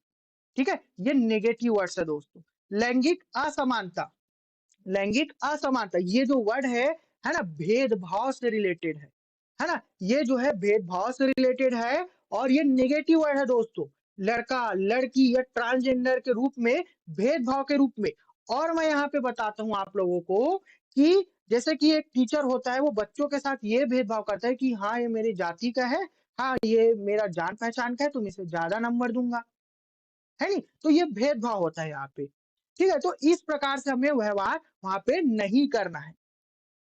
ठीक है, ये नेगेटिव वर्ड्स है दोस्तों। लैंगिक असमानता, लैंगिक असमानता, ये जो वर्ड है ना, भेदभाव से रिलेटेड है ना, ये जो है भेदभाव से रिलेटेड है, और ये नेगेटिव वर्ड है दोस्तों। लड़का, लड़की या ट्रांसजेंडर के रूप में, भेदभाव के रूप में। और मैं यहाँ पे बताता हूँ आप लोगों को कि जैसे कि एक टीचर होता है, वो बच्चों के साथ ये भेदभाव करता है कि हाँ ये मेरी जाति का है, हाँ ये मेरा जान पहचान का है, तुम इसे ज्यादा नंबर दूंगा, है नहीं, तो ये भेदभाव होता है यहाँ पे। ठीक है, तो इस प्रकार से हमें व्यवहार वहां पे नहीं करना है।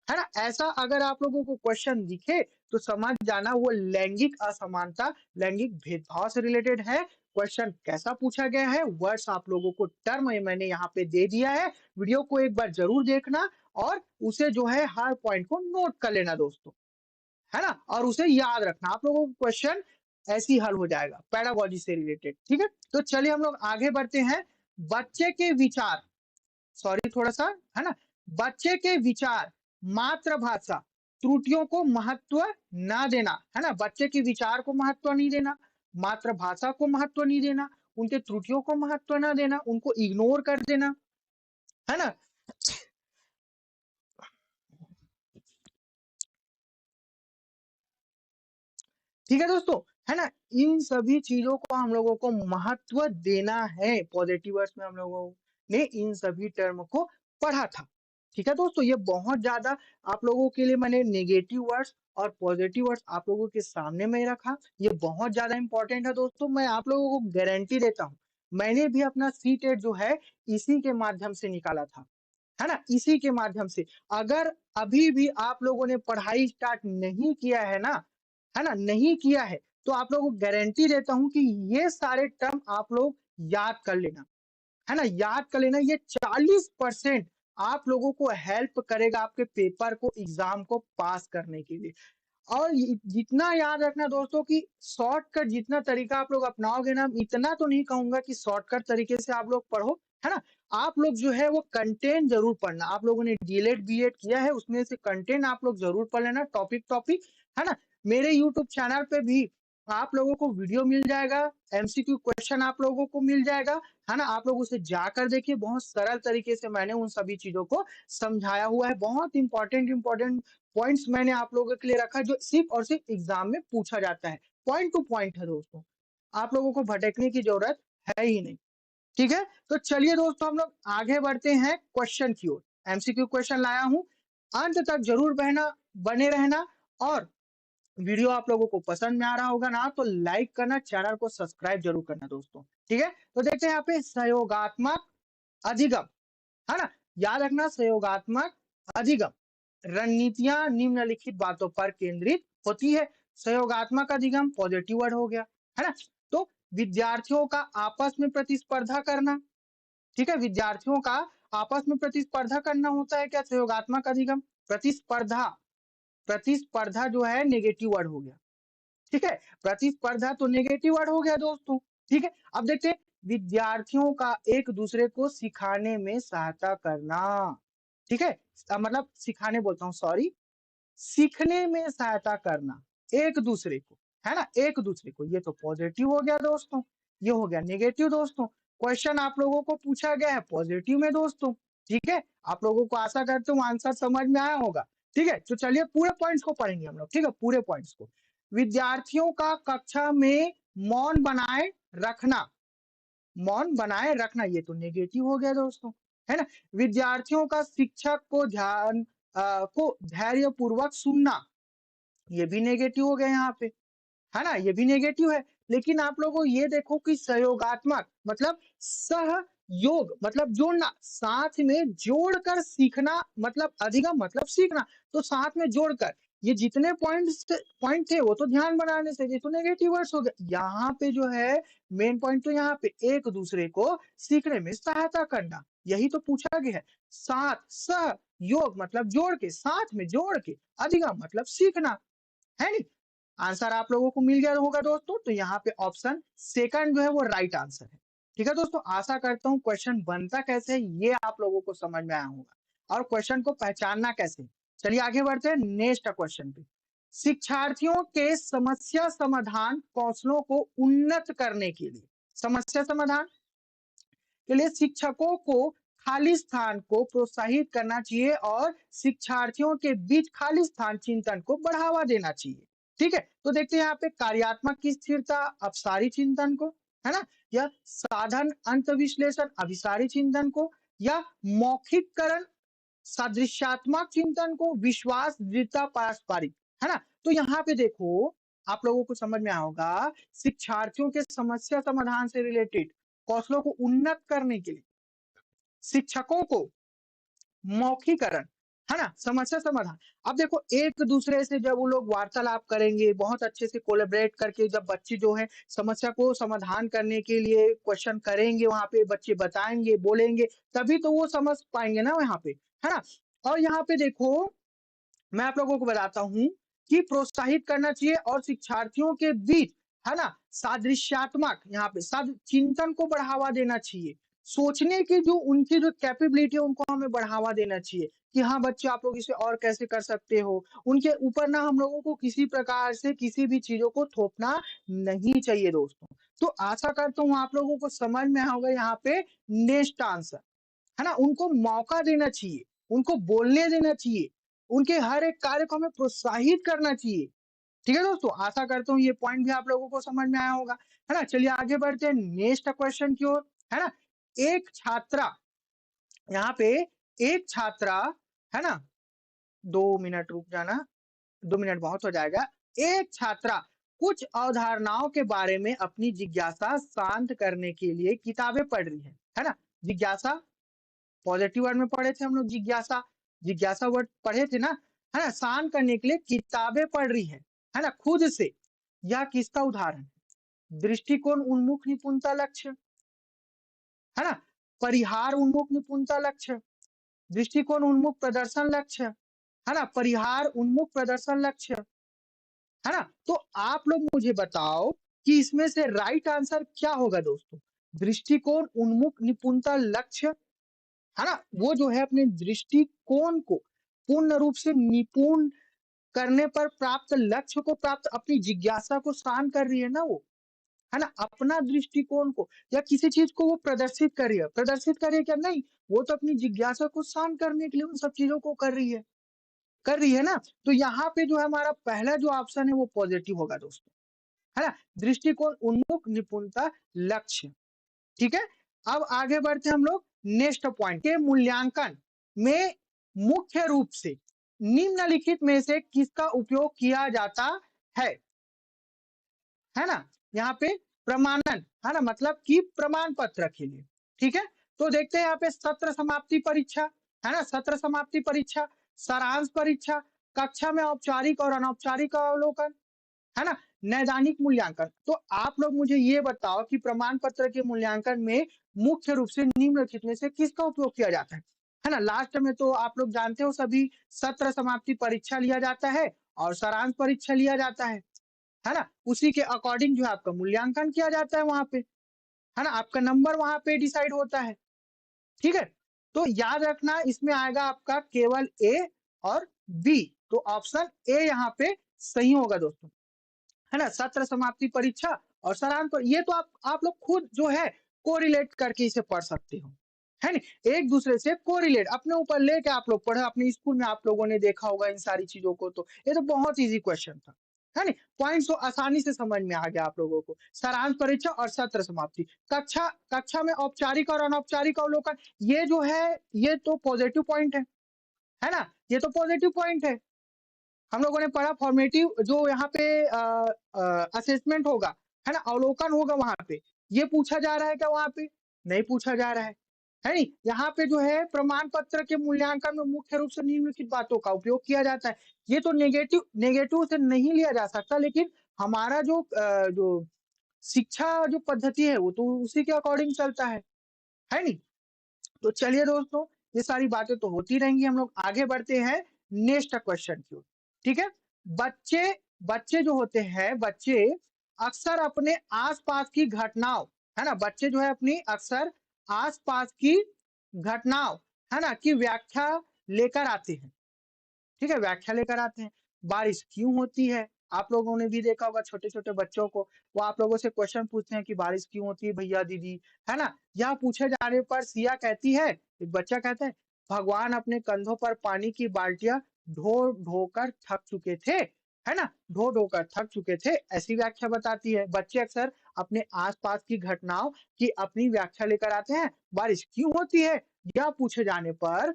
है ना? ऐसा अगर आप लोगों को क्वेश्चन दिखे तो समझ जाना वो लैंगिक असमानता, लैंगिक भेदभाव से रिलेटेड है। क्वेश्चन कैसा पूछा गया है, वर्ड्स आप लोगों को टर्म मैंने यहाँ पे दे दिया है। वीडियो को एक बार जरूर देखना और उसे जो है हर पॉइंट को नोट कर लेना दोस्तों, है ना? और उसे याद रखना। आप लोगों को क्वेश्चन ऐसे ही हल हो जाएगा पैडागोजी से रिलेटेड, ठीक है? तो चलिए हम लोग आगे बढ़ते हैं। बच्चे के विचार, सॉरी थोड़ा सा, है ना? बच्चे के विचार, मातृभाषा, त्रुटियों को महत्व ना देना, है ना? बच्चे के विचार को महत्व नहीं देना, मातृभाषा को महत्व नहीं देना, उनके त्रुटियों को महत्व ना देना, उनको इग्नोर कर देना, है ना? ठीक है दोस्तों, है ना? इन सभी चीजों को हम लोगों को महत्व देना है। पॉजिटिव वर्ड्स में हम लोगों ने इन सभी टर्म को पढ़ा था। ठीक है दोस्तों, ये बहुत ज्यादा आप लोगों के लिए मैंने नेगेटिव वर्ड्स और पॉजिटिव वर्ड्स आप लोगों के सामने में रखा। ये बहुत ज्यादा इंपॉर्टेंट है दोस्तों। मैं आप लोगों को गारंटी देता हूँ, मैंने भी अपना सीटेट जो है इसी के माध्यम से निकाला था, है ना? इसी के माध्यम से। अगर अभी भी आप लोगों ने पढ़ाई स्टार्ट नहीं किया है ना, नहीं किया है, तो आप लोगों को गारंटी देता हूं कि ये सारे टर्म आप लोग याद कर लेना, है ना? याद कर लेना। ये 40% आप लोगों को हेल्प करेगा आपके पेपर को, एग्जाम को पास करने के लिए। और जितना याद रखना दोस्तों कि शॉर्टकट जितना तरीका आप लोग अपनाओगे ना, इतना तो नहीं कहूंगा कि शॉर्टकट तरीके से आप लोग पढ़ो, है ना? आप लोग जो है वो कंटेंट जरूर पढ़ना। आप लोगों ने डीएलएड बीएड किया है, उसमें से कंटेंट आप लोग जरूर पढ़ लेना, टॉपिक टॉपिक, है ना? मेरे यूट्यूब चैनल पे भी आप लोगों को वीडियो मिल जाएगा, एमसीक्यू क्वेश्चन आप लोगों को मिल जाएगा, है ना? आप लोग उसे जाकर देखिए, बहुत सरल तरीके से मैंने उन सभी चीजों को समझाया हुआ है। बहुत इंपॉर्टेंट इंपॉर्टेंट पॉइंट्स मैंने आप लोगों के लिए रखा जो सिर्फ और सिर्फ एग्जाम में पूछा जाता है। पॉइंट टू पॉइंट है दोस्तों, आप लोगों को भटकने की जरूरत है ही नहीं। ठीक है, तो चलिए दोस्तों हम लोग आगे बढ़ते हैं क्वेश्चन की ओर। एमसीक्यू क्वेश्चन लाया हूं, अंत तक जरूर बहना बने रहना। और वीडियो आप लोगों को पसंद में आ रहा होगा ना, तो लाइक करना, चैनल को सब्सक्राइब जरूर करना दोस्तों। ठीक है, तो देखते हैं यहाँ पे सहयोगात्मक अधिगम, है ना? याद रखना, सहयोगात्मक अधिगम रणनीतियां निम्नलिखित बातों पर केंद्रित होती है। सहयोगात्मक अधिगम पॉजिटिव वर्ड हो गया, है ना? तो विद्यार्थियों का आपस में प्रतिस्पर्धा करना, ठीक है? विद्यार्थियों का आपस में प्रतिस्पर्धा करना होता है क्या सहयोगात्मक अधिगम? प्रतिस्पर्धा, प्रतिस्पर्धा जो है नेगेटिव वर्ड हो गया, ठीक है? प्रतिस्पर्धा तो नेगेटिव वर्ड हो गया दोस्तों। ठीक है, अब देखते हैं विद्यार्थियों का एक दूसरे को सिखाने में सहायता करना, ठीक है? मतलब सिखाने बोलता हूँ, सॉरी, सीखने में सहायता करना एक दूसरे को, है ना? एक दूसरे को, ये तो पॉजिटिव हो गया दोस्तों, ये हो गया नेगेटिव दोस्तों। क्वेश्चन आप लोगों को पूछा गया है पॉजिटिव में दोस्तों, ठीक है? आप लोगों को आशा करते हूँ आंसर समझ में आया होगा। ठीक है, तो चलिए पूरे पॉइंट्स को पढ़ेंगे हम लोग, ठीक है? पूरे पॉइंट्स को। विद्यार्थियों का कक्षा में मौन बनाए रखना, मौन बनाए रखना, ये तो नेगेटिव हो गया दोस्तों, है ना? विद्यार्थियों का शिक्षक को धैर्य पूर्वक सुनना, ये भी नेगेटिव हो गया यहाँ पे, है ना? ये भी नेगेटिव है। लेकिन आप लोगों ये देखो कि सहयोगात्मक मतलब सहयोग मतलब जोड़ना, साथ में जोड़कर सीखना, मतलब अधिगम मतलब सीखना, तो साथ में जोड़कर, ये जितने पॉइंट थे वो तो ध्यान बनाने से, ये तो नेगेटिव वर्ड्स हो गए। यहाँ पे जो है मेन पॉइंट तो यहाँ पे एक दूसरे को सीखने में सहायता करना, यही तो पूछा गया है। साथ, सहयोग मतलब जोड़ के, साथ में जोड़ के, अधिगम मतलब सीखना, है नहीं? आंसर आप लोगों को मिल गया होगा दोस्तों, तो यहाँ पे ऑप्शन सेकंड जो है वो राइट आंसर है। ठीक है दोस्तों, आशा करता हूँ क्वेश्चन बनता कैसे है ये आप लोगों को समझ में आया होगा और क्वेश्चन को पहचानना कैसे। चलिए आगे बढ़ते हैं नेक्स्ट क्वेश्चन पे। शिक्षार्थियों के समस्या समाधान कौशलों को उन्नत करने के लिए, समस्या समाधान के लिए शिक्षकों को खाली स्थान को प्रोत्साहित करना चाहिए और शिक्षार्थियों के बीच खाली स्थान चिंतन को बढ़ावा देना चाहिए। ठीक है, तो देखते हैं यहाँ पे कार्यात्मक की स्थिरता अपसारी चिंतन को, है ना? या साधन अंत विश्लेषण अभिसारी चिंतन को, या मौखिककरण सादृश्यात्मक चिंतन को, विश्वास दृढ़ता पारस्परिक, है ना? तो यहाँ पे देखो, आप लोगों को समझ में आया होगा, शिक्षार्थियों के समस्या समाधान से रिलेटेड कौशलों को उन्नत करने के लिए शिक्षकों को मौखिकरण, है ना? समस्या समाधान। अब देखो एक दूसरे से जब वो लोग वार्तालाप करेंगे, बहुत अच्छे से कोलैबोरेट करके जब बच्चे जो है समस्या को समाधान करने के लिए क्वेश्चन करेंगे, वहाँ पे बच्चे बताएँगे, बोलेंगे, तभी तो वो समझ पाएँगे ना यहाँ पे, है ना? और यहाँ पे देखो मैं आप लोगों को बताता हूँ कि प्रोत्साहित करना चाहिए और शिक्षार्थियों के बीच, है ना, सादृश्यात्मक यहाँ पे सद चिंतन को बढ़ावा देना चाहिए। सोचने की जो उनकी जो कैपेबिलिटी है उनको हमें बढ़ावा देना चाहिए कि हाँ बच्चे आप लोग इसे और कैसे कर सकते हो। उनके ऊपर ना हम लोगों को किसी प्रकार से किसी भी चीज़ों को थोपना नहीं चाहिए दोस्तों। तो आशा करता हूँ आप लोगों को समझ में होगा यहाँ पे नेक्स्ट आंसर। है ना? उनको मौका देना चाहिए, उनको बोलने देना चाहिए, उनके हर एक कार्य को हमें प्रोत्साहित करना चाहिए। ठीक है दोस्तों? आशा करता हूँ ये पॉइंट भी आप लोगों को समझ में आया होगा। है ना? चलिए आगे बढ़ते हैं नेक्स्ट क्वेश्चन की ओर। है ना? एक छात्रा यहाँ पे एक छात्रा है ना? 2 मिनट रुक जाना, 2 मिनट बहुत हो जाएगा। एक छात्रा कुछ अवधारणाओं के बारे में अपनी जिज्ञासा शांत करने के लिए किताबें पढ़ रही है ना? जिज्ञासा पॉजिटिव वर्ड में पढ़े थे हम लोग जिज्ञासा, जिज्ञासा वर्ड पढ़े थे ना, है ना? शांत करने के लिए किताबें पढ़ रही है ना? खुद से। यह किसका उदाहरण है? दृष्टिकोण उन्मुख निपुणता लक्ष्य, है ना? परिहार उन्मुख निपुणता लक्ष्य, दृष्टिकोण उन्मुख प्रदर्शन लक्ष्य, है ना? परिहार उन्मुख प्रदर्शन लक्ष्य, है ना? तो आप लोग मुझे बताओ कि इसमें से राइट आंसर क्या होगा दोस्तों? दृष्टिकोण उन्मुख निपुणता लक्ष्य, है ना? वो जो है अपने दृष्टिकोण को पूर्ण रूप से निपुण करने पर प्राप्त लक्ष्य को प्राप्त अपनी जिज्ञासा को शांत कर रही है ना वो, है ना? अपना दृष्टिकोण को या किसी चीज़ को वो प्रदर्शित कर रही है क्या? नहीं, वो तो अपनी जिज्ञासा को शांत करने के लिए उन सब चीज़ों को कर रही है ना? तो यहाँ पे जो है हमारा पहला जो ऑप्शन है वो पॉजिटिव होगा दोस्तों, है ना? दृष्टिकोण उन्मुख निपुणता लक्ष्य। ठीक है? अब आगे बढ़ते हैं हम लोग नेक्स्ट पॉइंट के मूल्यांकन में मुख्य रूप से निम्नलिखित में से किसका उपयोग किया जाता है? है ना? यहाँ पे प्रमाणन, है ना? मतलब कि प्रमाण पत्र के लिए। ठीक है? तो देखते हैं यहाँ पे सत्र समाप्ति परीक्षा, है ना? सत्र समाप्ति परीक्षा, सारांश परीक्षा, कक्षा में औपचारिक और अनौपचारिक अवलोकन, है ना? नैदानिक मूल्यांकन। तो आप लोग मुझे ये बताओ कि प्रमाण पत्र के मूल्यांकन में मुख्य रूप से निम्नलिखित में से किसका उपयोग किया जाता है ना? लास्ट में तो आप लोग जानते हो सभी सत्र समाप्ति परीक्षा लिया जाता है और सारांश परीक्षा लिया जाता है ना? उसी के अकॉर्डिंग जो है आपका मूल्यांकन किया जाता है वहाँ पे, है ना? आपका नंबर वहाँ पे डिसाइड होता है। ठीक है? तो याद रखना इसमें आएगा आपका केवल ए और बी। तो ऑप्शन ए यहाँ पे सही होगा दोस्तों। है ना? सत्र समाप्ति परीक्षा और सारांश पर ये तो आप लोग खुद जो है कोरिलेट करके इसे पढ़ सकते हो। है नी? एक दूसरे से कोरिलेट अपने ऊपर लेके आप लोग पढ़े, अपने स्कूल में आप लोगों ने देखा होगा इन सारी चीज़ों को तो। ये तो बहुत ईज़ी क्वेश्चन था। है नी? पॉइंट्स तो आसानी से समझ में आ गया आप लोगों को। सारांश परीक्षा और सत्र समाप्ति। कक्षा कक्षा में औपचारिक और अनौपचारिक अवलोकन ये जो है, ये तो पॉजिटिव पॉइंट है। है ना? ये तो पॉजिटिव पॉइंट है। हम लोगों ने पढ़ा फॉर्मेटिव जो यहाँ पे असेसमेंट होगा, है ना? अवलोकन होगा वहाँ पे। ये पूछा जा रहा है क्या वहाँ पे? नहीं पूछा जा रहा है नहीं? यहाँ पे जो है प्रमाण पत्र के मूल्यांकन में मुख्य रूप से निम्नलिखित बातों का उपयोग किया जाता है। ये तो नेगेटिव नेगेटिव से नहीं लिया जा सकता, लेकिन हमारा जो शिक्षा जो पद्धति है वो तो उसी के अकॉर्डिंग चलता है नहीं? तो चलिए दोस्तों, ये सारी बातें तो होती रहेंगी, हम लोग आगे बढ़ते हैं नेक्स्ट क्वेश्चन की ओर। ठीक है? बच्चे बच्चे जो होते हैं, बच्चे अक्सर अपने आसपास की घटनाओं, है ना? बच्चे जो है अपनी अक्सर आसपास की घटनाओं, है ना? की व्याख्या लेकर आते हैं। ठीक है? व्याख्या लेकर आते हैं। बारिश क्यों होती है? आप लोगों ने भी देखा होगा छोटे-छोटे बच्चों को, वो आप लोगों से क्वेश्चन पूछते हैं कि बारिश क्यों होती है भैया दीदी, है ना? यह पूछे जाने पर सिया कहती है, एक बच्चा कहता है, भगवान अपने कंधों पर पानी की बाल्टियाँ ढो-ढो कर थक चुके थे, है ना? ढो-ढो कर थक चुके थे, ऐसी व्याख्या बताती है। बच्चे अक्सर अपने आस-पास की घटनाओं की अपनी व्याख्या लेकर आते हैं। बारिश क्यों होती है? यह पूछे जाने पर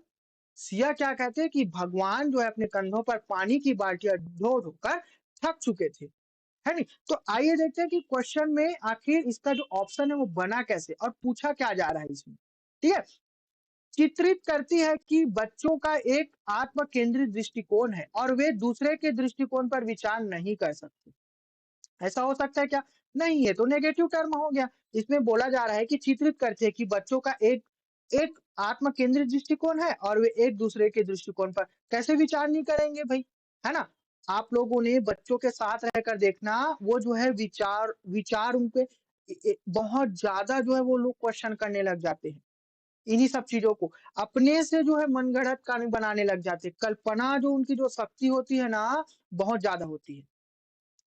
सिया क्या कहते हैं कि भगवान जो है अपने कंधों पर पानी की बाल्टियां ढो ढो कर थक चुके थे, है नहीं? तो आइए देखते हैं कि क्वेश्चन में आखिर इसका जो ऑप्शन है वो बना कैसे और पूछा क्या जा रहा है इसमें। ठीक है? चित्रित करती है कि बच्चों का एक आत्म केंद्रित दृष्टिकोण है और वे दूसरे के दृष्टिकोण पर विचार नहीं कर सकते। ऐसा हो सकता है क्या? नहीं, ये तो नेगेटिव टर्म हो गया। इसमें बोला जा रहा है कि चित्रित करते हैं कि बच्चों का एक एक आत्म केंद्रित दृष्टिकोण है और वे एक दूसरे के दृष्टिकोण पर कैसे विचार नहीं करेंगे भई, है ना? आप लोगों ने बच्चों के साथ रहकर देखना, वो जो है विचार विचार उनपे बहुत ज़्यादा जो है वो लोग क्वेश्चन करने लग जाते हैं। इन्हीं सब चीज़ों को अपने से जो है मनगढ़ंत कहानी बनाने लग जाते हैं। कल्पना जो उनकी जो शक्ति होती है ना, बहुत ज़्यादा होती है।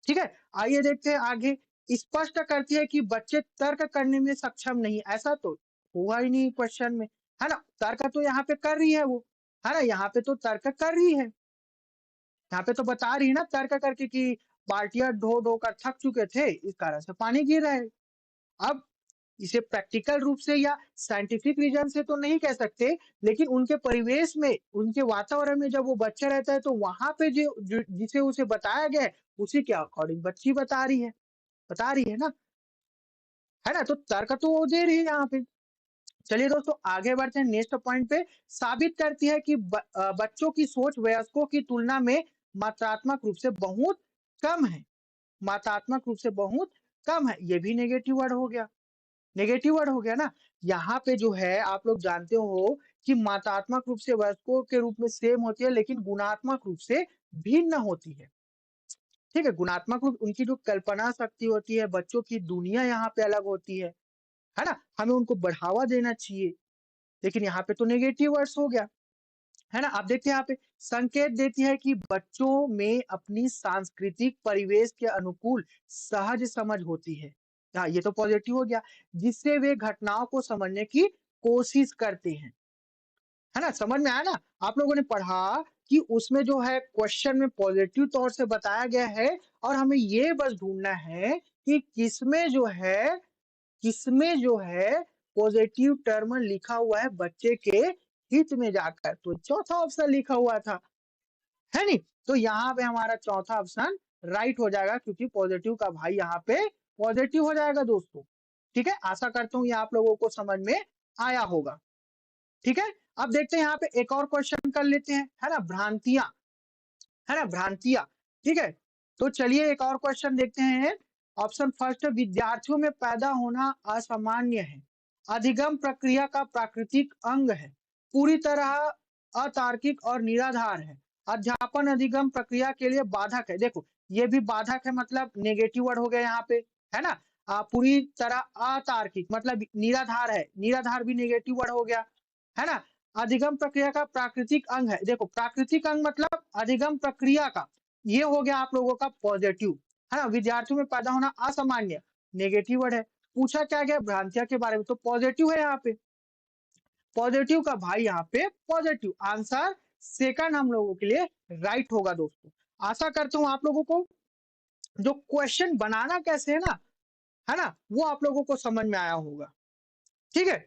ठीक है? आइए देखते हैं आगे। स्पष्ट करती है कि बच्चे तर्क करने में सक्षम नहीं, ऐसा तो हुआ ही नहीं क्वेश्चन में, है ना? तर्क तो यहाँ पे कर रही है वो, है ना? यहाँ पे तो तर्क कर रही है। यहाँ पे तो बता रही है ना तर्क करके कि बाल्टियाँ ढो-ढो कर थक चुके थे, इस कारण से पानी गिर रहा है। अब इसे प्रैक्टिकल रूप से या साइंटिफिक रीज़न से तो नहीं कह सकते, लेकिन उनके परिवेश में, उनके वातावरण में जब वो बच्चा रहता है, तो वहाँ पे जो जो जिसे उसे बताया गया है, उसी के अकॉर्डिंग बच्ची बता रही है ना, है ना? तो तर्क तो वो दे रही है यहाँ पे। चलिए दोस्तों आगे बढ़ते हैं नेक्स्ट पॉइंट पे। साबित करती है कि बच्चों की सोच वयस्कों की तुलना में मात्रात्मक रूप से बहुत कम है। मात्रात्मक रूप से बहुत कम है। ये भी नेगेटिव वर्ड हो गया। नेगेटिव वर्ड हो गया ना। यहाँ पे जो है आप लोग जानते हो कि मात्रात्मक रूप से वयस्कों के रूप में सेम होती है, लेकिन गुणात्मक रूप से भिन्न होती है। ठीक है? गुणात्मक रूप उनकी जो कल्पना शक्ति होती है, बच्चों की दुनिया यहाँ पे अलग होती है ना? हमें उनको बढ़ावा देना चाहिए, लेकिन यहाँ पे तो नेगेटिव वर्ड्स हो गया, है ना? आप देखते हैं यहाँ पे संकेत देती है कि बच्चों में अपनी सांस्कृतिक परिवेश के अनुकूल सहज समझ होती है। हाँ, ये तो पॉजिटिव हो गया, जिससे वे घटनाओं को समझने की कोशिश करते हैं। है ना? समझ में आया ना? आप लोगों ने पढ़ा कि उसमें जो है क्वेश्चन में पॉजिटिव तौर से बताया गया है और हमें ये बस ढूँढना है कि किसमें जो है पॉजिटिव टर्म लिखा हुआ है बच्चे के हित में जाकर। तो चौथा ऑप्शन लिखा हुआ था, है नहीं? तो यहाँ पे हमारा चौथा ऑप्शन राइट हो जाएगा क्योंकि पॉजिटिव का भाई यहाँ पे पॉजिटिव हो जाएगा दोस्तों। ठीक है? आशा करता हूँ ये आप लोगों को समझ में आया होगा। ठीक है? अब देखते हैं यहाँ पे एक और क्वेश्चन कर लेते हैं, है ना? भ्रांतियाँ, है ना? भ्रांतियाँ, ठीक है? तो चलिए एक और क्वेश्चन देखते हैं। ऑप्शन फर्स्ट विद्यार्थियों में पैदा होना असामान्य है। अधिगम प्रक्रिया का प्राकृतिक अंग है। पूरी तरह अतार्किक और निराधार है। अध्यापन अधिगम प्रक्रिया के लिए बाधक है। देखो, ये भी बाधक है मतलब नेगेटिव वर्ड हो गया यहाँ पे, है ना? पूरी तरह अतार्किक मतलब निराधार है। निराधार भी नेगेटिव वर्ड हो गया, है ना? अधिगम प्रक्रिया का प्राकृतिक अंग है। देखो, प्राकृतिक अंग मतलब अधिगम प्रक्रिया का, ये हो गया आप लोगों का पॉजिटिव, है ना? विद्यार्थियों में पैदा होना असामान्य, नेगेटिव वर्ड है। पूछा क्या गया? भ्रांतियाँ के बारे में, तो पॉजिटिव है यहाँ पे। पॉजिटिव का भाई यहाँ पे पॉजिटिव। आंसर सेकंड हम लोगों के लिए राइट होगा दोस्तों। आशा करता हूँ आप लोगों को जो क्वेश्चन बनाना कैसे है ना? वो आप लोगों को समझ में आया होगा। ठीक है?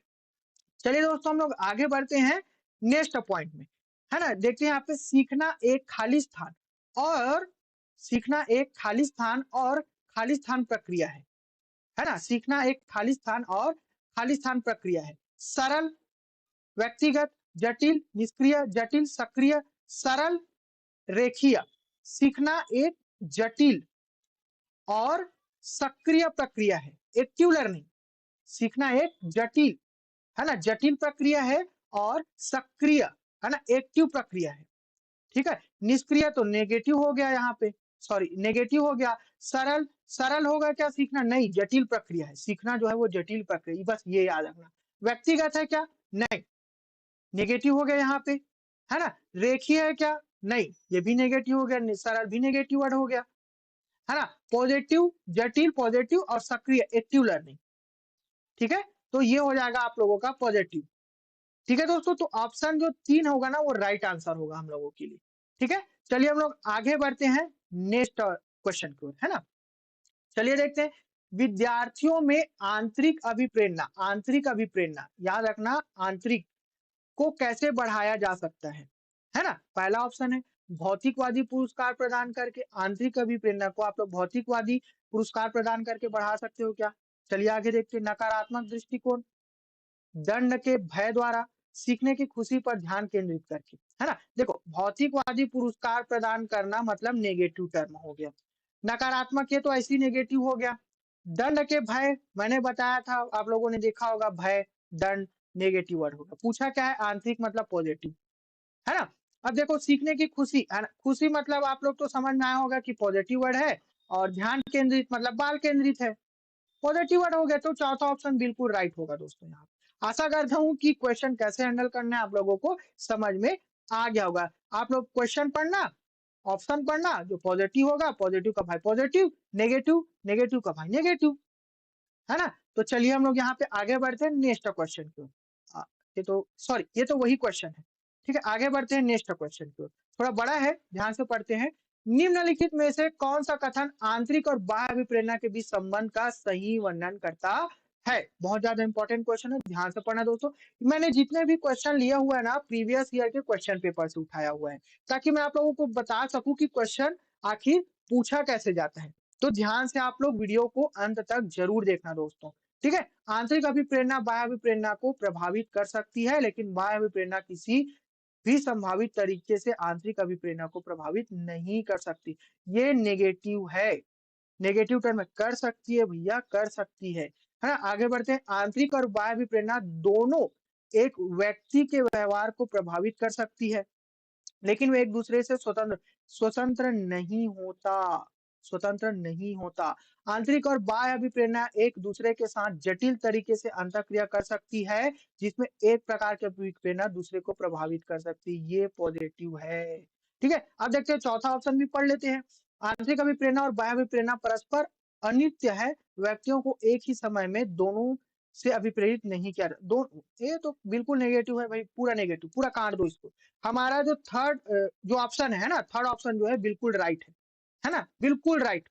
चलिए दोस्तों हम लोग आगे बढ़ते हैं नेक्स्ट पॉइंट में, है ना? देखते हैं यहाँ पे और खाली स्थान प्रक्रिया है ना? सीखना एक खाली स्थान और खाली स्थान प्रक्रिया है। सरल, व्यक्तिगत, जटिल, निष्क्रिय, जटिल, सक्रिय, सरल, रेखीय। सीखना एक जटिल और सक्रिय प्रक्रिया है, एक्टिव लर्निंग। सीखना एक जटिल, है ना? जटिल प्रक्रिया है और सक्रिय, है ना? एक्टिव प्रक्रिया है। ठीक है? निष्क्रिय तो नेगेटिव हो गया यहाँ पे, सॉरी नेगेटिव हो गया। सरल, सरल होगा क्या सीखना? नहीं, जटिल प्रक्रिया है। सीखना जो है वो जटिल प्रक्रिया, बस ये याद रखना। व्यक्तिगत है क्या? नहीं, नेगेटिव हो गया यहाँ पे, है ना? रेखीय है क्या? नहीं, ये भी नेगेटिव हो गया। सरल भी नेगेटिव वर्ड हो गया, है ना? पॉजिटिव, जटिल, पॉजिटिव और सक्रिय, एक्टिव लर्निंग। ठीक है? तो ये हो जाएगा आप लोगों का पॉजिटिव। ठीक है दोस्तों, तो ऑप्शन जो 3 होगा ना वो राइट आंसर होगा हम लोगों के लिए। ठीक है? चलिए हम लोग आगे बढ़ते हैं नेक्स्ट क्वेश्चन की ओर, है ना? चलिए देखते हैं विद्यार्थियों में आंतरिक अभिप्रेरणा याद रखना, आंतरिक को कैसे बढ़ाया जा सकता है ना? पहला ऑप्शन है भौतिकवादी पुरस्कार प्रदान करके। आंतरिक अभिप्रेरणा को आप लोग भौतिकवादी पुरस्कार प्रदान करके बढ़ा सकते हो क्या? चलिए आगे देखते हैं। नकारात्मक दृष्टिकोण, दंड के भय द्वारा, सीखने की खुशी पर ध्यान केंद्रित करके, है ना? देखो, भौतिकवादी पुरस्कार प्रदान करना मतलब नेगेटिव टर्म हो गया। नकारात्मक ये तो ऐसे ही नेगेटिव हो गया। दंड के भय, मैंने बताया था, आप लोगों ने देखा होगा, भय, दंड, नेगेटिव वर्ड होगा। पूछा क्या है? आंतरिक मतलब पॉजिटिव, है ना? अब देखो, सीखने की खुशी, है ना? खुशी मतलब आप लोग तो समझ में आया होगा कि पॉजिटिव वर्ड है, और ध्यान केंद्रित मतलब बाल केंद्रित है। पॉजिटिव वर्ड हो गया, तो चौथा ऑप्शन बिल्कुल राइट होगा दोस्तों यहाँ पे। आशा करता हूँ कि क्वेश्चन कैसे हैंडल करना है आप लोगों को समझ में आ गया होगा। आप लोग क्वेश्चन पढ़ना, ऑप्शन पढ़ना, जो पॉजिटिव होगा, पॉजिटिव का भाई पॉजिटिव, नेगेटिव, नेगेटिव का भाई नेगेटिव, है ना? तो चलिए हम लोग यहाँ पे आगे बढ़ते हैं नेक्स्ट क्वेश्चन की ओर। अ, ये तो सॉरी, ये तो वही क्वेश्चन है। ठीक है, आगे बढ़ते हैं नेक्स्ट क्वेश्चन की ओर। थोड़ा बड़ा है, ध्यान से पढ़ते हैं। निम्नलिखित में से कौन सा कथन आंतरिक और बाह्य अभिप्रेरणा के बीच संबंध का सही वर्णन करता है? बहुत ज्यादा इंपॉर्टेंट क्वेश्चन है, ध्यान से पढ़ना दोस्तों। मैंने जितने भी क्वेश्चन लिया हुआ है ना, प्रीवियस ईयर के क्वेश्चन पेपर से उठाया हुआ है, ताकि मैं आप लोगों को बता सकूं कि क्वेश्चन आखिर पूछा कैसे जाता है। तो ध्यान से आप लोग वीडियो को अंत तक जरूर देखना दोस्तों। ठीक है, आंतरिक अभिप्रेरणा बाह्य अभिप्रेरणा को प्रभावित कर सकती है, लेकिन बाह्य अभिप्रेरणा किसी भी संभावित तरीके से आंतरिक अभिप्रेरणा को प्रभावित नहीं कर सकती। ये नेगेटिव है, नेगेटिव टर्म में कर सकती है भैया, कर सकती है ना? आगे बढ़ते हैं। आंतरिक और बाह्य अभिप्रेरणा दोनों एक व्यक्ति के व्यवहार को प्रभावित कर सकती है, लेकिन वो एक दूसरे से स्वतंत्र स्वतंत्र नहीं होता, स्वतंत्र नहीं होता। आंतरिक और बाह्य अभिप्रेरणा एक दूसरे के साथ जटिल तरीके से अंतःक्रिया कर सकती है, जिसमें एक प्रकार की अभिप्रेरणा दूसरे को प्रभावित कर सकती है। ये पॉजिटिव है। ठीक है, अब देखते हैं चौथा ऑप्शन भी पढ़ लेते हैं। आंतरिक अभिप्रेरणा और बाह्य अभिप्रेरणा परस्पर अनित्य है, व्यक्तियों को एक ही समय में दोनों से अभिप्रेरित नहीं किया दो। ये तो बिल्कुल नेगेटिव है भाई, पूरा नेगेटिव, पूरा काट दो इसको। हमारा जो थर्ड जो ऑप्शन है ना, थर्ड ऑप्शन जो है बिल्कुल राइट है ना? बिल्कुल राइट।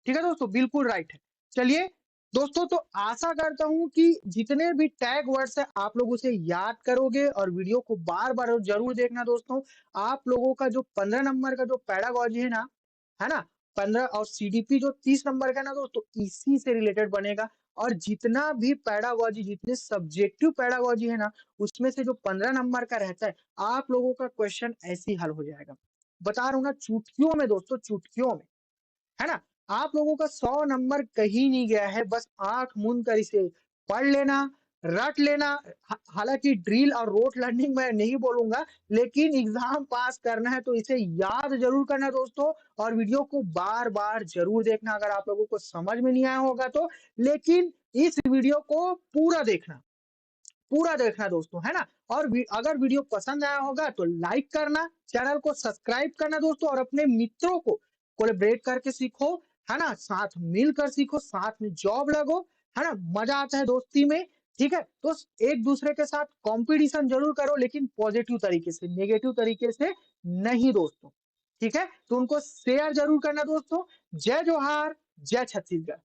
ठीक है दोस्तों, बिल्कुल राइट है। चलिए दोस्तों, तो आशा करता हूं कि जितने भी टैग वर्ड्स है आप लोग उसे याद करोगे, और वीडियो को बार बार जरूर देखना दोस्तों। आप लोगों का जो 15 नंबर का जो पैडागॉजी है ना, 15, और सीडीपी जो 30 नंबर का है ना दोस्तों, इसी से रिलेटेड बनेगा। और जितना भी पैडागॉजी, जितने सब्जेक्टिव पैडागॉजी है ना, उसमें से जो 15 नंबर का रहता है, आप लोगों का क्वेश्चन ऐसे ही हल हो जाएगा। बता रहा हूँ ना, चुटकियों में दोस्तों, चुटकियों में, है ना? आप लोगों का 100 नंबर कहीं नहीं गया है, बस आंख मूंद कर इसे पढ़ लेना, रट लेना। हालांकि ड्रिल और रोट लर्निंग मैं नहीं बोलूंगा, लेकिन एग्जाम पास करना है तो इसे याद जरूर करना दोस्तों। और वीडियो को बार बार जरूर देखना, अगर आप लोगों को समझ में नहीं आया होगा तो। लेकिन इस वीडियो को पूरा देखना, पूरा देखना दोस्तों, है ना? और अगर वीडियो पसंद आया होगा तो लाइक करना, चैनल को सब्सक्राइब करना दोस्तों, और अपने मित्रों को कोलैबोरेट करके सीखो, है ना? साथ मिलकर सीखो, साथ में जॉब लगो, है ना? मजा आता है दोस्ती में। ठीक है, तो एक दूसरे के साथ कंपटीशन जरूर करो, लेकिन पॉजिटिव तरीके से, नेगेटिव तरीके से नहीं दोस्तों। ठीक है, तो उनको शेयर जरूर करना दोस्तों। जय जोहार, जय छत्तीसगढ़।